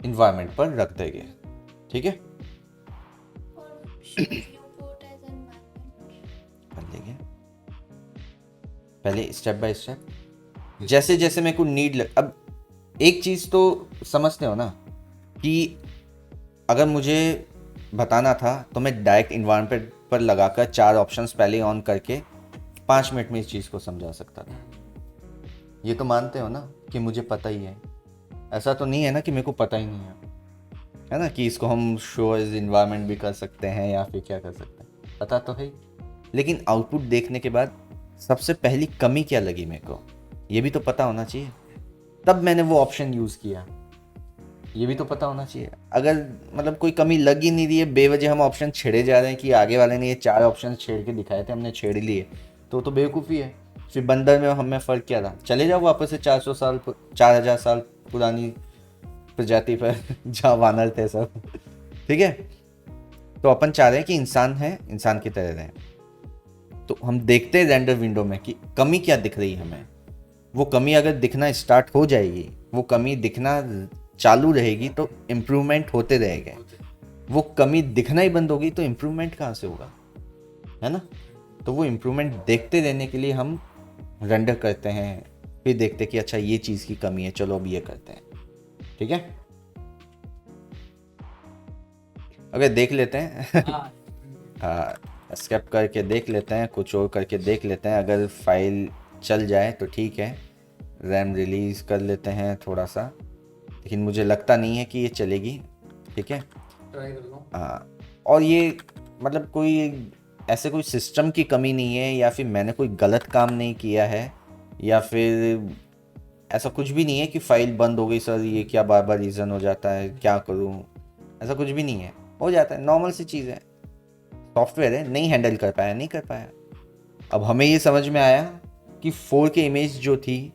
इन्वायरमेंट पर रख देंगे, ठीक है, कर लेंगे। पहले स्टेप बाय स्टेप, जैसे जैसे मेरे को नीड अब एक चीज़ तो समझते हो ना कि अगर मुझे बताना था तो मैं डायरेक्ट इन्वायरमेंट पर लगाकर 4 ऑप्शंस पहले ऑन करके 5 मिनट में इस चीज़ को समझा सकता था। ये तो मानते हो ना कि मुझे पता ही है, ऐसा तो नहीं है ना कि मेरे को पता ही नहीं है ना, कि इसको हम शो एज इन्वायरमेंट भी कर सकते हैं या फिर क्या कर सकते हैं, पता तो है। लेकिन आउटपुट देखने के बाद सबसे पहली कमी क्या लगी मेरे को, ये भी तो पता होना चाहिए, तब मैंने वो ऑप्शन यूज़ किया। ये भी तो पता होना चाहिए। अगर मतलब कोई कमी लग ही नहीं रही है, बेवजह हम ऑप्शन छेड़े जा रहे हैं कि आगे वाले ने ये 4 ऑप्शन छेड़ के दिखाए थे, हमने छेड़ लिए, तो बेवकूफ़ी है। फिर बंदर में हमें फ़र्क क्या था, चले जाओ वापस से 4000 साल पुरानी प्रजाति पर जहाँ वानर थे सब, ठीक है। तो अपन चाह रहे हैं कि इंसान है, इंसान की तरह रहें। तो हम देखते हैं रेंडर विंडो में कि कमी क्या दिख रही है हमें। वो कमी अगर दिखना स्टार्ट हो जाएगी, वो कमी दिखना चालू रहेगी तो इम्प्रूवमेंट होते रहेंगे। वो कमी दिखना ही बंद होगी तो इम्प्रूवमेंट कहाँ से होगा, है ना। तो वो इम्प्रूवमेंट देखते रहने के लिए हम रेंडर करते हैं, फिर देखते हैं कि अच्छा ये चीज़ की कमी है, चलो अब ये करते हैं, ठीक है। अगर देख लेते हैं हाँ, स्केप करके देख लेते हैं, कुछ और करके देख लेते हैं। अगर फाइल चल जाए तो ठीक है, रैम रिलीज़ कर लेते हैं थोड़ा सा, लेकिन मुझे लगता नहीं है कि ये चलेगी, ठीक है। ट्राई कर लो। हाँ, और ये मतलब कोई ऐसे कोई सिस्टम की कमी नहीं है, या फिर मैंने कोई गलत काम नहीं किया है, या फिर ऐसा कुछ भी नहीं है कि फाइल बंद हो गई सर, ये क्या बार बार रीज़न हो जाता है, क्या करूँ, ऐसा कुछ भी नहीं है, हो जाता है, नॉर्मल सी चीज़ है। सॉफ्टवेयर है, नहीं हैंडल कर पाया, नहीं कर पाया। अब हमें ये समझ में आया कि 4K इमेज जो थी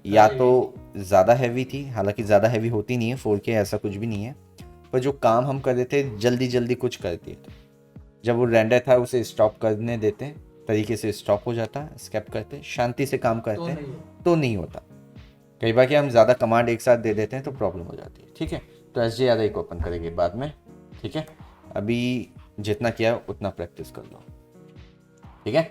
या तो ज़्यादा हैवी थी, हालांकि ज़्यादा हैवी होती नहीं है 4K, ऐसा कुछ भी नहीं है, पर जो काम हम कर रहे थे जल्दी जल्दी कुछ कर दिए थे। जब वो रेंडर था उसे स्टॉप करने देते, तरीके से स्टॉप हो जाता, स्केप करते, शांति से काम करते तो नहीं होता। कई बार कि हम ज़्यादा कमांड एक साथ दे देते हैं तो प्रॉब्लम हो जाती है। ठीक है, तो SJRI को ओपन करेंगे बाद में। ठीक है, अभी जितना किया उतना प्रैक्टिस कर लो। ठीक है।